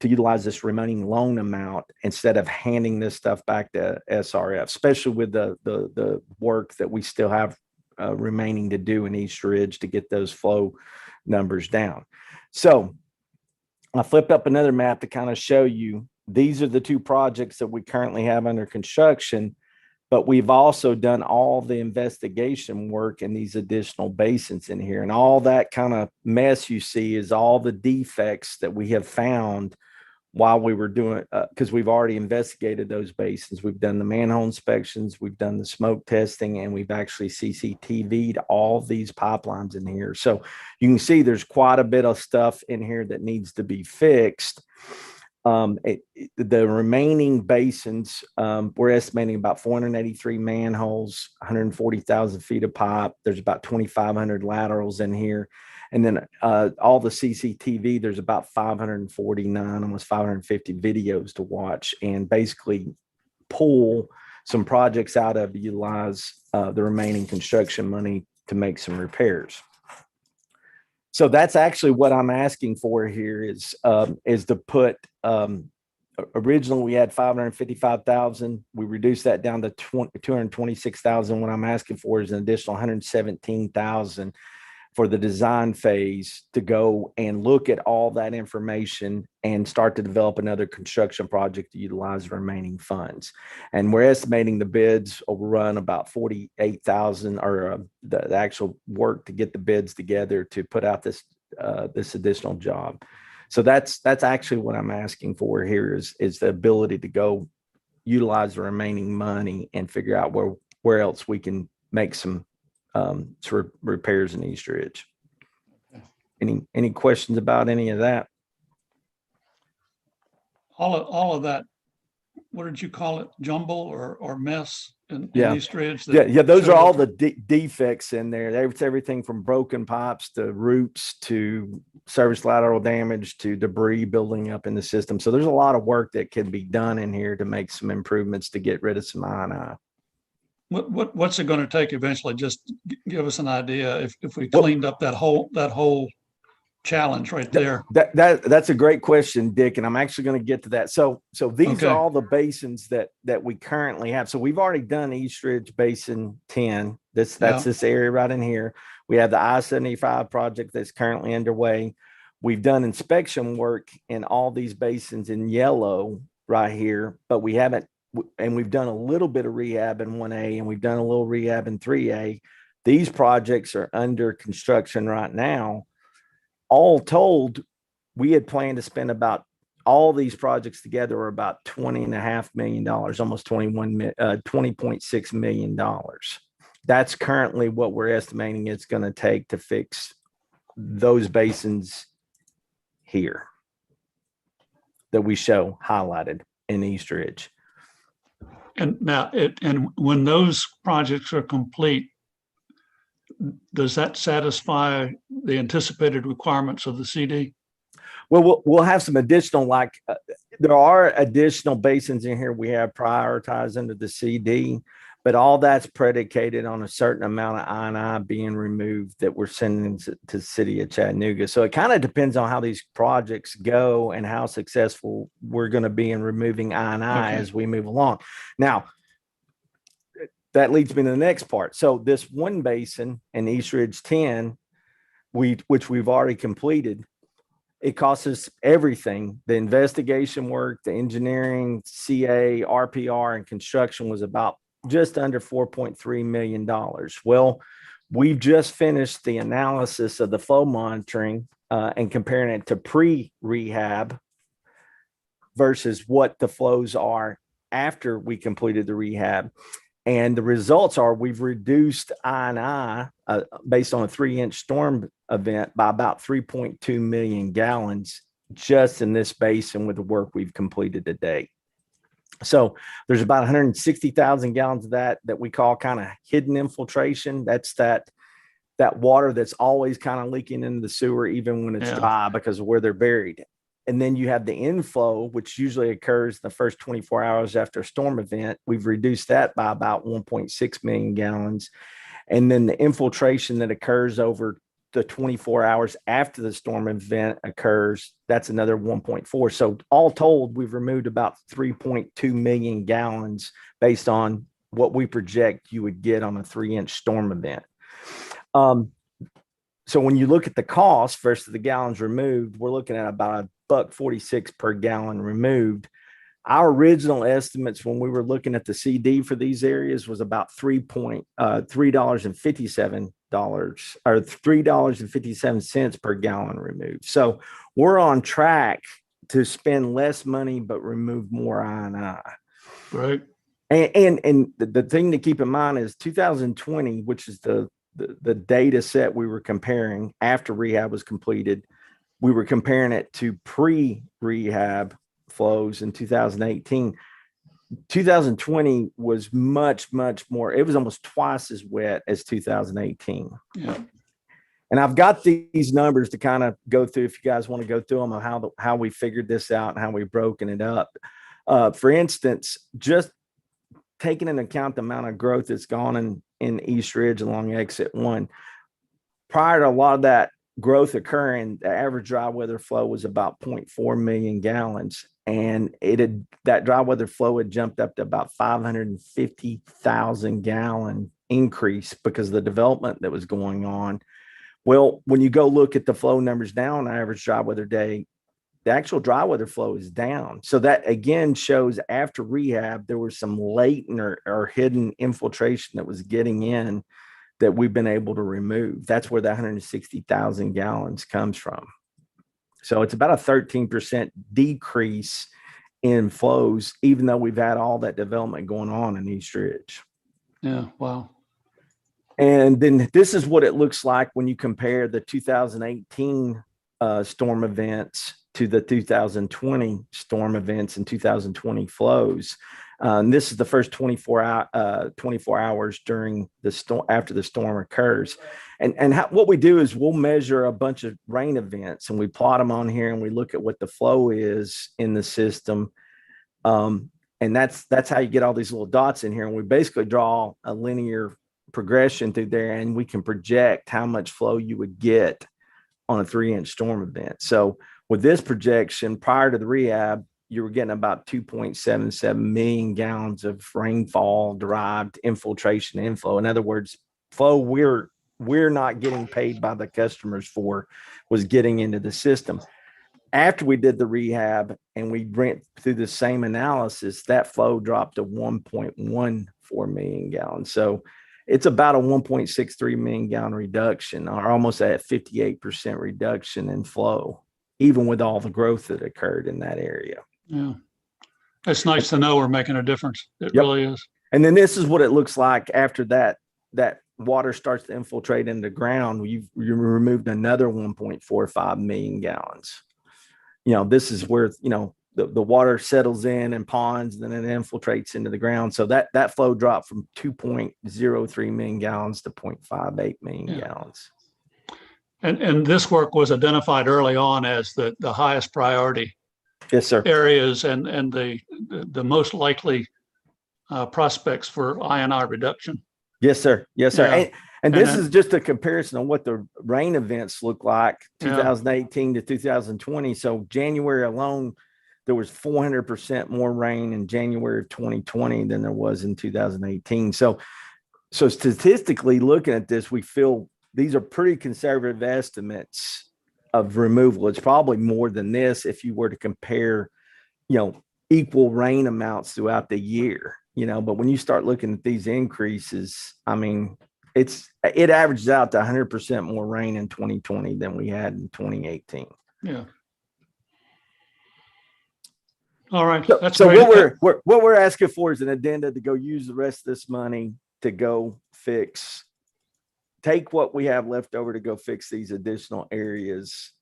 S11: utilize this remaining loan amount instead of handing this stuff back to SRF, especially with the work that we still have remaining to do in East Ridge to get those flow numbers down. So I flipped up another map to kind of show you, these are the two projects that we currently have under construction, but we've also done all the investigation work in these additional basins in here. And all that kind of mess you see is all the defects that we have found while we were doing, because we've already investigated those basins. We've done the manhole inspections, we've done the smoke testing, and we've actually CCTV'd all these pipelines in here. So you can see there's quite a bit of stuff in here that needs to be fixed. The remaining basins, we're estimating about 483 manholes, 140,000 feet of pipe. There's about 2,500 laterals in here. And then all the CCTV, there's about 549, almost 550 videos to watch, and basically pull some projects out of, utilize the remaining construction money to make some repairs. So that's actually what I'm asking for here is to put, originally we had 555,000. We reduced that down to 226,000. What I'm asking for is an additional 117,000 for the design phase to go and look at all that information and start to develop another construction project to utilize the remaining funds. And we're estimating the bids will run about 48,000, or the actual work to get the bids together to put out this additional job. So that's actually what I'm asking for here is the ability to go utilize the remaining money and figure out where else we can make some sort of repairs in East Ridge. Any questions about any of that?
S1: All of that, what did you call it? Jumble or mess in East Ridge?
S11: Yeah. Those are all the defects in there. It's everything from broken pipes to roots to service lateral damage to debris building up in the system. So there's a lot of work that can be done in here to make some improvements to get rid of some I&I.
S1: What's it going to take eventually? Just give us an idea if we cleaned up that whole challenge right there.
S11: That's a great question, Dick, and I'm actually going to get to that. So these are all the basins that we currently have. So we've already done East Ridge Basin 10. That's this area right in here. We have the I-75 project that's currently underway. We've done inspection work in all these basins in yellow right here, but we haven't. And we've done a little bit of rehab in 1A, and we've done a little rehab in 3A. These projects are under construction right now. All told, we had planned to spend about, all these projects together are about $20.5 million, almost $20.6 million. That's currently what we're estimating it's going to take to fix those basins here that we show highlighted in East Ridge.
S1: And now, and when those projects are complete, does that satisfy the anticipated requirements of the CD?
S11: Well, we'll have some additional, there are additional basins in here we have prioritized under the CD, but all that's predicated on a certain amount of I&I being removed that we're sending to the city of Chattanooga. So it kind of depends on how these projects go and how successful we're going to be in removing I&I as we move along. Now, that leads me to the next part. So this one basin in East Ridge 10, which we've already completed, it costs us everything. The investigation work, the engineering, CA, RPR, and construction was about just under $4.3 million. Well, we've just finished the analysis of the flow monitoring and comparing it to pre-rehab versus what the flows are after we completed the rehab. And the results are we've reduced I&I based on a 3-inch storm event by about 3.2 million gallons just in this basin with the work we've completed to date. So there's about 160,000 gallons of that we call kind of hidden infiltration. That's that water that's always kind of leaking into the sewer, even when it's dry because of where they're buried. And then you have the inflow, which usually occurs the first 24 hours after a storm event. We've reduced that by about 1.6 million gallons. And then the infiltration that occurs over the 24 hours after the storm event occurs, that's another 1.4. So all told, we've removed about 3.2 million gallons based on what we project you would get on a 3-inch storm event. So when you look at the cost versus the gallons removed, we're looking at about $1.46 per gallon removed. Our original estimates when we were looking at the CD for these areas was about $3.57 or $3.57 per gallon removed. So we're on track to spend less money but remove more I&I.
S1: Right.
S11: And the thing to keep in mind is 2020, which is the data set we were comparing after rehab was completed. We were comparing it to pre-rehab flows in 2018. 2020 was much more, it was almost twice as wet as 2018.
S1: Yeah.
S11: And I've got these numbers to kind of go through if you guys want to go through them on how we figured this out and how we've broken it up. For instance, just taking into account the amount of growth that's gone in East Ridge along exit 1, prior to a lot of that growth occurring, the average dry weather flow was about 0.4 million gallons. And that dry weather flow had jumped up to about 550,000 gallon increase because of the development that was going on. Well, when you go look at the flow numbers now on average dry weather day, the actual dry weather flow is down. So that again shows after rehab, there was some latent or hidden infiltration that was getting in that we've been able to remove. That's where that 160,000 gallons comes from. So it's about a 13% decrease in flows, even though we've had all that development going on in East Ridge.
S1: Yeah. Wow.
S11: And then this is what it looks like when you compare the 2018 storm events to the 2020 storm events and 2020 flows. This is the first 24 hours during the storm, after the storm occurs. And what we do is we'll measure a bunch of rain events and we plot them on here and we look at what the flow is in the system. And that's how you get all these little dots in here. And we basically draw a linear progression through there and we can project how much flow you would get on a 3-inch storm event. So with this projection prior to the rehab, you were getting about 2.77 million gallons of rainfall derived infiltration inflow. In other words, flow we're not getting paid by the customers for was getting into the system. After we did the rehab and we went through the same analysis, that flow dropped to 1.14 million gallons. So it's about a 1.63 million gallon reduction, or almost a 58% reduction in flow, even with all the growth that occurred in that area.
S1: Yeah. It's nice to know we're making a difference. It really is.
S11: And then this is what it looks like after that water starts to infiltrate into the ground. You removed another 1.45 million gallons. This is where, the water settles in ponds, and then it infiltrates into the ground. So that flow dropped from 2.03 million gallons to 0.58 million gallons.
S1: And this work was identified early on as the highest priority.
S11: Yes, sir.
S1: Areas and the most likely prospects for I&I reduction.
S11: Yes, sir. Yes, sir.
S1: Yeah.
S11: And this is just a comparison of what the rain events look like 2018 to 2020. So January alone, there was 400% more rain in January of 2020 than there was in 2018. So statistically looking at this, we feel these are pretty conservative estimates of removal. It's probably more than this if you were to compare, equal rain amounts throughout the year, but when you start looking at these increases, I mean, it averages out to 100% more rain in 2020 than we had in 2018.
S1: Yeah. All right. That's
S11: so
S1: great.
S11: what we're asking for is an addenda to go use the rest of this money to go take what we have left over to go fix these additional areas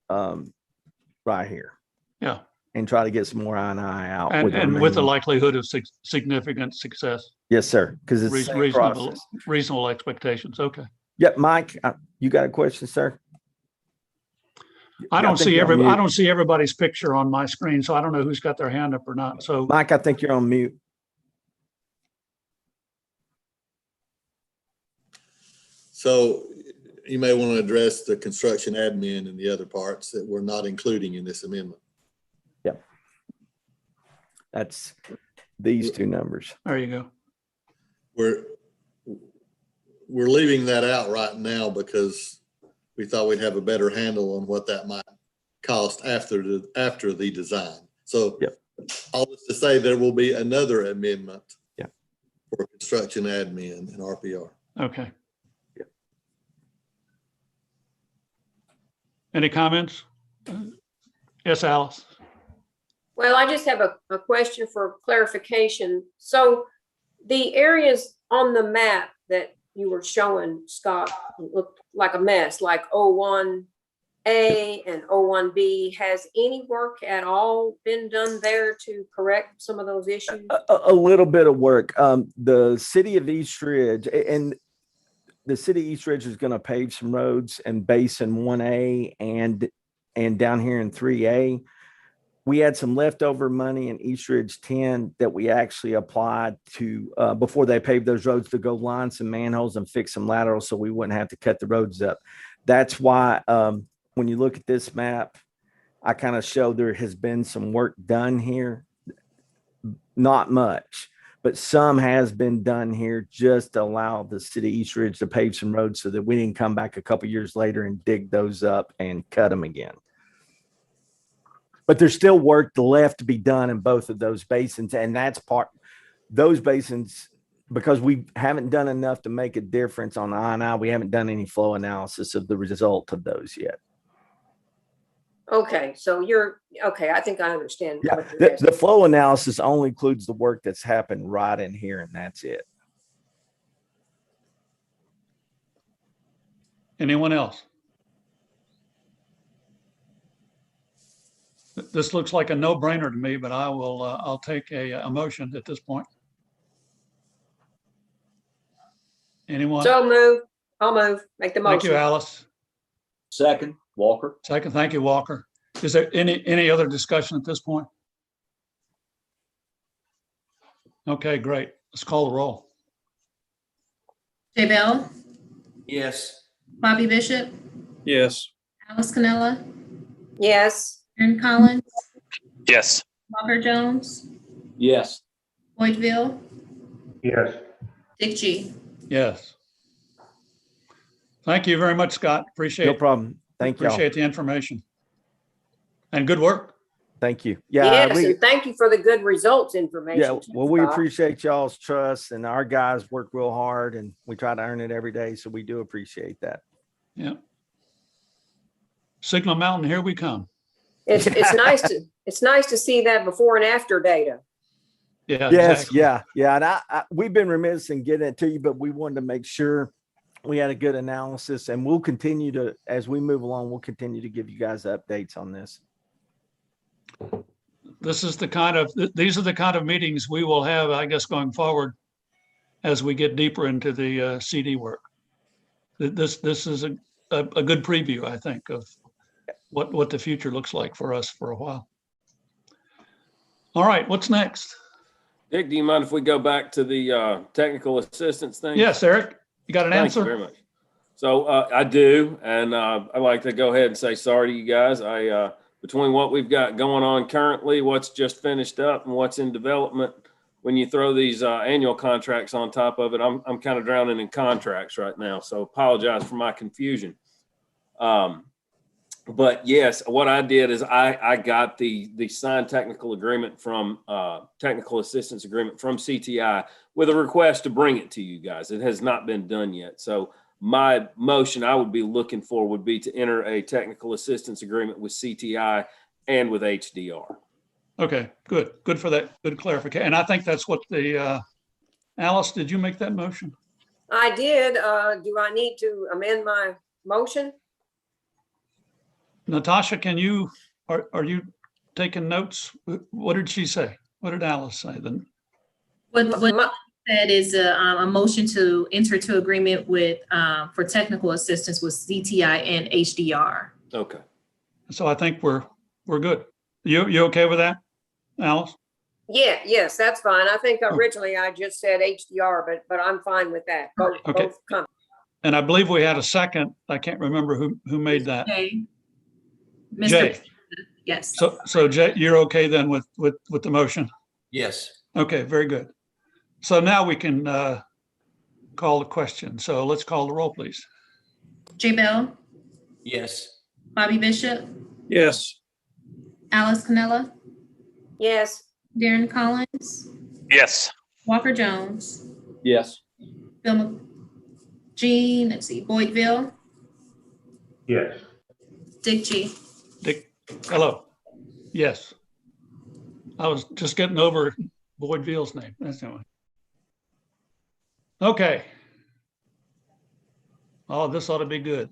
S11: right here.
S1: Yeah.
S11: And try to get some more I&I out.
S1: And with the likelihood of significant success.
S11: Yes, sir. Because it's
S1: reasonable expectations. Okay.
S11: Yep. Mike, you got a question, sir?
S1: I don't see everybody's picture on my screen, so I don't know who's got their hand up or not. So
S11: Mike, I think you're on mute.
S6: So, you may want to address the construction admin and the other parts that we're not including in this amendment.
S11: That's these two numbers.
S1: There you go.
S6: We're leaving that out right now because we thought we'd have a better handle on what that might cost after the design. So all this to say, there will be another amendment for construction admin and RPR.
S1: Okay. Any comments? Yes, Alice.
S5: Well, I just have a question for clarification. So the areas on the map that you were showing, Scott, looked like a mess, like 01A and 01B. Has any work at all been done there to correct some of those issues?
S11: A little bit of work. The city of East Ridge and the city of East Ridge is going to pave some roads in Basin 1A and down here in 3A. We had some leftover money in East Ridge 10 that we actually applied to before they paved those roads to go line some manholes and fix some laterals so we wouldn't have to cut the roads up. That's why when you look at this map, I kind of show there has been some work done here. Not much, but some has been done here just to allow the city of East Ridge to pave some roads so that we didn't come back a couple years later and dig those up and cut them again. But there's still work left to be done in both of those basins. And that's those basins, because we haven't done enough to make a difference on the I&I, we haven't done any flow analysis of the result of those yet.
S5: Okay, so okay, I think I understand.
S11: Yeah,
S5: what you're
S11: the flow analysis only includes the work that's happened right in here, and that's it.
S1: Anyone else? This looks like a no-brainer to me, but I'll take a motion at this point. Anyone?
S5: So move. I'll move. Make the motion.
S1: Thank you, Alice.
S4: Second, Walker.
S1: Second, thank you, Walker. Is there any other discussion at this point? Okay, great. Let's call the roll.
S2: Jay Bell,
S7: Yes.
S2: Bobby Bishop,
S8: Yes.
S2: Alice Cannella,
S5: Yes.
S2: Aaron Collins,
S9: Yes.
S2: Walker Jones,
S4: Yes.
S2: Boyd Veal,
S8: Yes.
S2: Dick G.
S1: Yes. Thank you very much, Scott. Appreciate
S11: No problem. Thank you.
S1: Appreciate the information. And good work.
S11: Thank you.
S5: Yes, and thank you for the good results information.
S11: Yeah, well, we
S5: Scott.
S11: appreciate y'all's trust, and our guys work real hard, and we try to earn it every day. So we do appreciate that.
S1: Yeah. Signal Mountain, here we come.
S5: It's nice to see that before and after data.
S1: Yeah.
S11: Yes.
S1: Exactly.
S11: Yeah. And I we've been remiss in getting it to you, but we wanted to make sure we had a good analysis, and we'll continue to, as we move along, we'll continue to give you guys updates on this.
S1: These are the kind of meetings we will have, I guess, going forward as we get deeper into the CD work. This is a good preview, I think, of what the future looks like for us for a while. All right, what's next?
S3: Dick, do you mind if we go back to the technical assistance thing?
S1: Yes, Eric, you got an
S3: Thank
S1: answer?
S3: you very much. So I do, and I'd like to go ahead and say sorry to you guys. Between what we've got going on currently, what's just finished up, and what's in development, when you throw these annual contracts on top of it, I'm kind of drowning in contracts right now. So apologize for my confusion. But yes, what I did is I got the signed technical agreement from technical assistance agreement from CTI with a request to bring it to you guys. It has not been done yet. So my motion I would be looking for would be to enter a technical assistance agreement with CTI and with HDR.
S1: Okay, good for that. Good clarification. And I think that's what Alice, did you make that motion?
S5: I did. Do I need to amend my motion?
S1: Natasha, are you taking notes? What did she say? What did Alice say then?
S2: What said is a motion to enter into agreement with for technical assistance with CTI and HDR.
S3: Okay.
S1: So I think we're good. You okay with that, Alice?
S5: Yeah, yes, that's fine. I think originally I just said HDR, but I'm fine with that. Both
S1: Okay.
S5: companies.
S1: And I believe we had a second. I can't remember who made that.
S2: Okay.
S1: Jay.
S2: Yes.
S1: So Jay, you're okay then with the motion?
S7: Yes.
S1: Okay, very good. So now we can call the question. So let's call the roll, please.
S2: Jay Bell,
S7: Yes.
S2: Bobby Bishop,
S8: Yes.
S2: Alice Cannella,
S5: Yes.
S2: Darren Collins,
S9: Yes.
S2: Walker Jones,
S4: Yes.
S2: Bill Jean, let's see, Boyd Veal,
S8: Yes.
S2: Dick G.
S1: Dick, hello. Yes. I was just getting over Boyd Veal's name. That's the one. Okay. Oh, this ought to be good.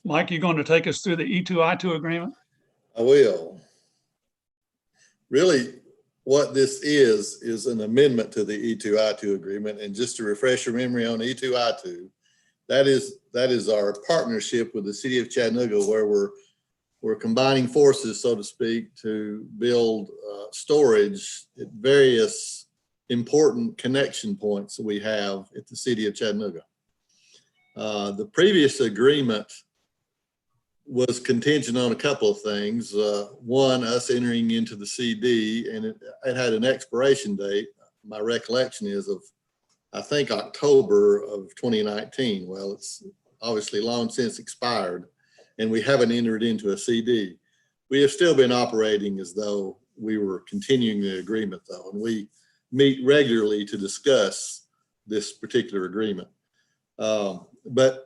S1: Mike, you going to take us through the E2I2 agreement?
S6: I will. Really, what this is an amendment to the E2I2 agreement. And just to refresh your memory on E2I2, that is our partnership with the city of Chattanooga, where we're combining forces, so to speak, to build storage at various important connection points that we have at the city of Chattanooga. The previous agreement was contingent on a couple of things. One, us entering into the CD, and it had an expiration date. My recollection is of, I think, October of 2019. Well, it's obviously long since expired, and we haven't entered into a CD. We have still been operating as though we were continuing the agreement, though, and we meet regularly to discuss this particular agreement. But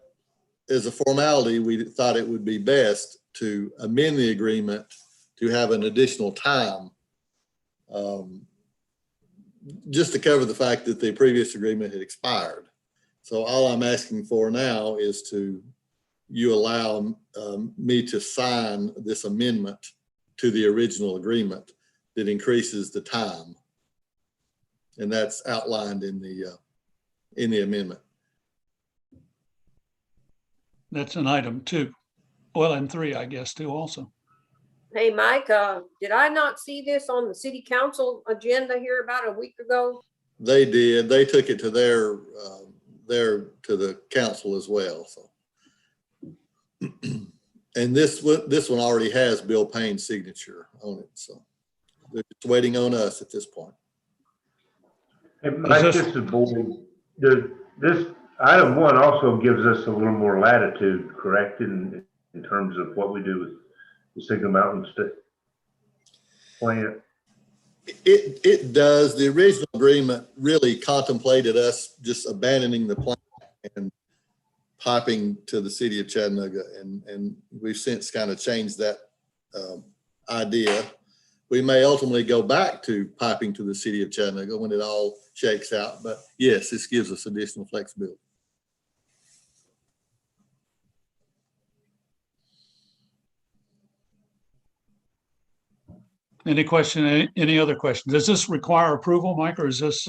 S6: as a formality, we thought it would be best to amend the agreement to have an additional time, just to cover the fact that the previous agreement had expired. So all I'm asking for now is you allow me to sign this amendment to the original agreement that increases the time. And that's outlined in the amendment.
S1: That's an item 2. Well, and 3, I guess, too, also.
S5: Hey, Mike, did I not see this on the city council agenda here about a week ago?
S6: They did. They took it to to the council as well. So, and this one already has Bill Payne's signature on it. So they're just waiting on us at this point.
S8: Hey, Mike, this is Boyd. This item 1 also gives us a little more latitude, correct, in terms of what we do with the Signal Mountain plant?
S6: It does. The original agreement really contemplated us just abandoning the plant and piping to the city of Chattanooga, and we've since kind of changed that idea. We may ultimately go back to piping to the city of Chattanooga when it all shakes out, but yes, this gives us additional flexibility.
S1: Any question, any other question? Does this require approval, Mike, or is this?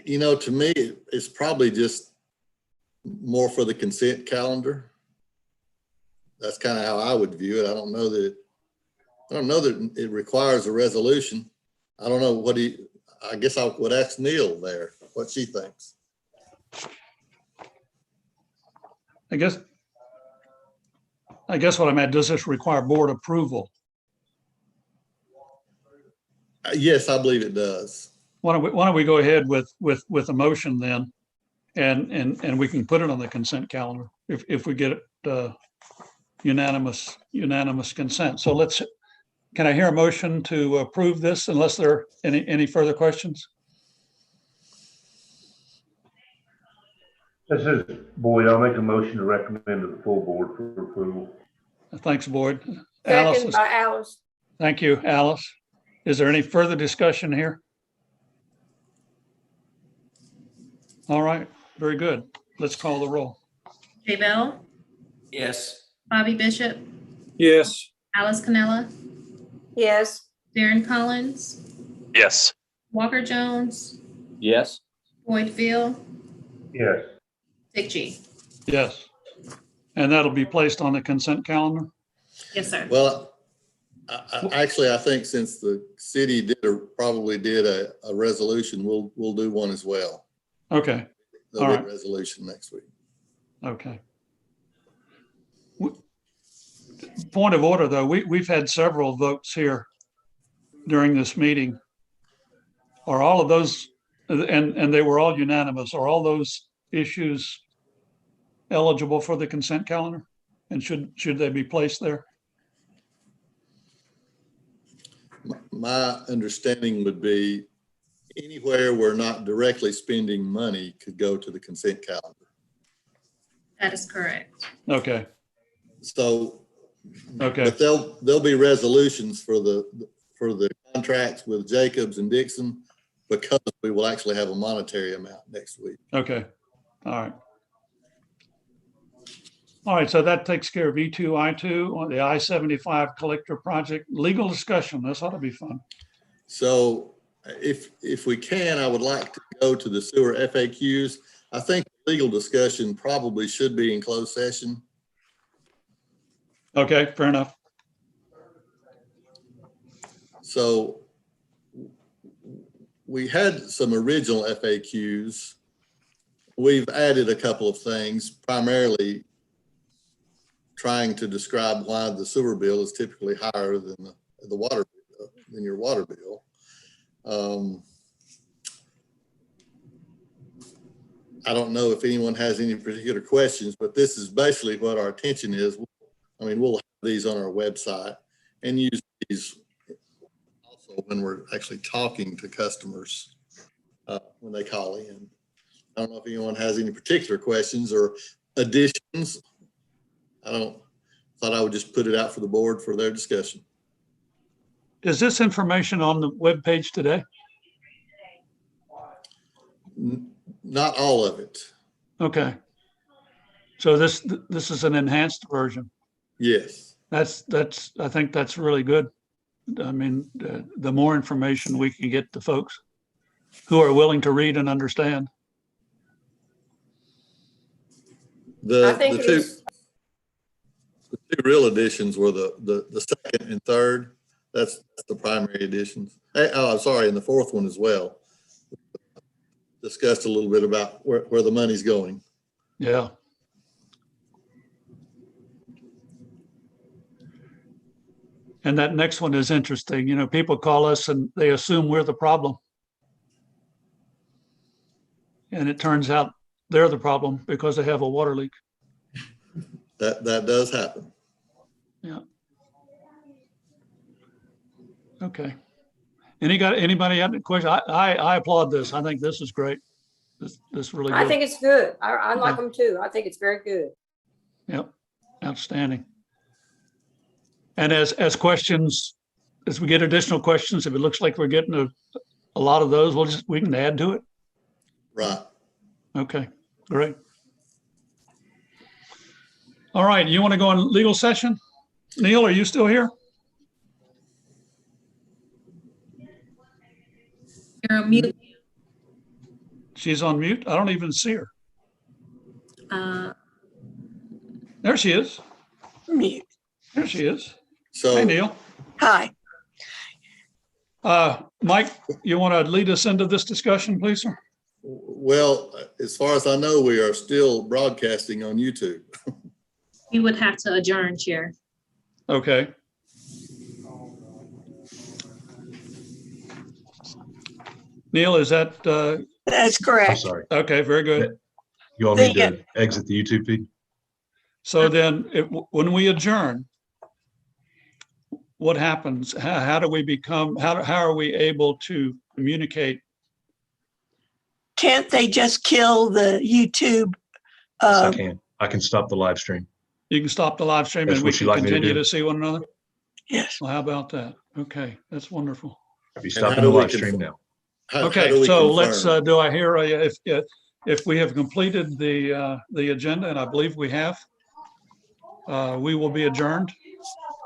S6: You know, to me, it's probably just more for the consent calendar. That's kind of how I would view it. I don't know that it requires a resolution. I don't know I guess I would ask Neil there what she thinks.
S1: I guess what I meant, does this require board approval?
S6: Yes, I believe it does.
S1: Why don't we go ahead with a motion then, and we can put it on the consent calendar if we get it unanimous consent. So can I hear a motion to approve this unless there are any further questions?
S8: This is Boyd. I'll make a motion to recommend to the full board for approval.
S1: Thanks, Boyd.
S5: Second by Alice.
S1: Thank you, Alice. Is there any further discussion here? All right, very good. Let's call the roll.
S2: Jay Bell,
S7: Yes.
S2: Bobby Bishop,
S8: Yes.
S2: Alice Cannella,
S5: Yes.
S2: Darren Collins,
S9: Yes.
S2: Walker Jones,
S4: Yes.
S2: Boyd Veal,
S8: Yes.
S2: Dick G.
S1: Yes. And that'll be placed on the consent calendar?
S2: Yes, sir.
S6: Well, actually, I think since the city probably did a resolution, we'll do one as well.
S1: Okay,
S6: There'll be
S1: All
S6: a
S1: right.
S6: resolution next week.
S1: okay. Point of order, though, we've had several votes here during this meeting. Are all of those, and they were all unanimous, are all those issues eligible for the consent calendar? And should they be placed there?
S6: My understanding would be anywhere we're not directly spending money could go to the consent calendar.
S2: That is correct.
S1: Okay,
S6: So,
S1: okay,
S6: but there'll be resolutions for the contracts with Jacobs and Dixon because we will actually have a monetary amount next week.
S1: okay, all right. All right, so that takes care of E2, I2, on the I-75 collector project. Legal discussion, this ought to be fun.
S6: So if we can, I would like to go to the sewer FAQs. I think legal discussion probably should be in closed session.
S1: Okay, fair enough.
S6: So we had some original FAQs. We've added a couple of things, primarily trying to describe why the sewer bill is typically higher than the water bill, than your water bill. I don't know if anyone has any particular questions, but this is basically what our attention is. I mean, we'll have these on our website and use these also when we're actually talking to customers when they call in. I don't know if anyone has any particular questions or additions. Thought I would just put it out for the board for their discussion.
S1: Is this information on the webpage today?
S6: Not all of it.
S1: Okay. So this is an enhanced version.
S6: Yes.
S1: I think that's really good. I mean, the more information we can get to folks who are willing to read and understand.
S5: I think
S6: The two real additions were the second and third. That's the primary additions. Oh, I'm sorry, and the fourth one as well. Discussed a little bit about where the money's going.
S1: Yeah. And that next one is interesting. You know, people call us and they assume we're the problem. And it turns out they're the problem because they have a water leak.
S6: That does happen.
S1: Yeah. Okay. Anybody have any questions? I applaud this. I think this is great. This really good.
S5: I think it's good. I like them too. I think it's very good.
S1: Yep. Outstanding. And as questions, as we get additional questions, if it looks like we're getting a lot of those, we can add to it.
S6: Right.
S1: Okay, great. All right, you want to go on legal session? Neil, are you still here?
S2: You're on mute.
S1: She's on mute. I don't even see her. There she is.
S12: Mute.
S1: There she is.
S6: So,
S1: Hey, Neil.
S12: Hi.
S1: Mike, you want to lead us into this discussion, please, sir?
S6: well, as far as I know, we are still broadcasting on YouTube.
S2: You would have to adjourn, Chair.
S1: Okay. Neil, is that,
S12: That's correct.
S13: I'm sorry.
S1: okay, very good.
S13: You want me to exit the YouTube feed?
S1: So then when we adjourn, what happens? How do we become, how are we able to communicate?
S12: Can't they just kill the YouTube?
S13: Yes, I can stop the live stream.
S1: You can stop the live stream
S13: That's
S1: and we
S13: what you'd
S1: can
S13: like me to
S1: continue
S13: do?
S1: to see one another?
S12: Yes.
S1: Well, how about that? Okay, that's wonderful.
S13: I'll be
S6: And how
S13: stopping
S6: do
S13: the
S6: we
S13: live stream now.
S6: How do
S1: Okay,
S6: we
S1: so let's,
S6: confirm?
S1: do I hear, if we have completed the agenda, and I believe we have, we will be adjourned.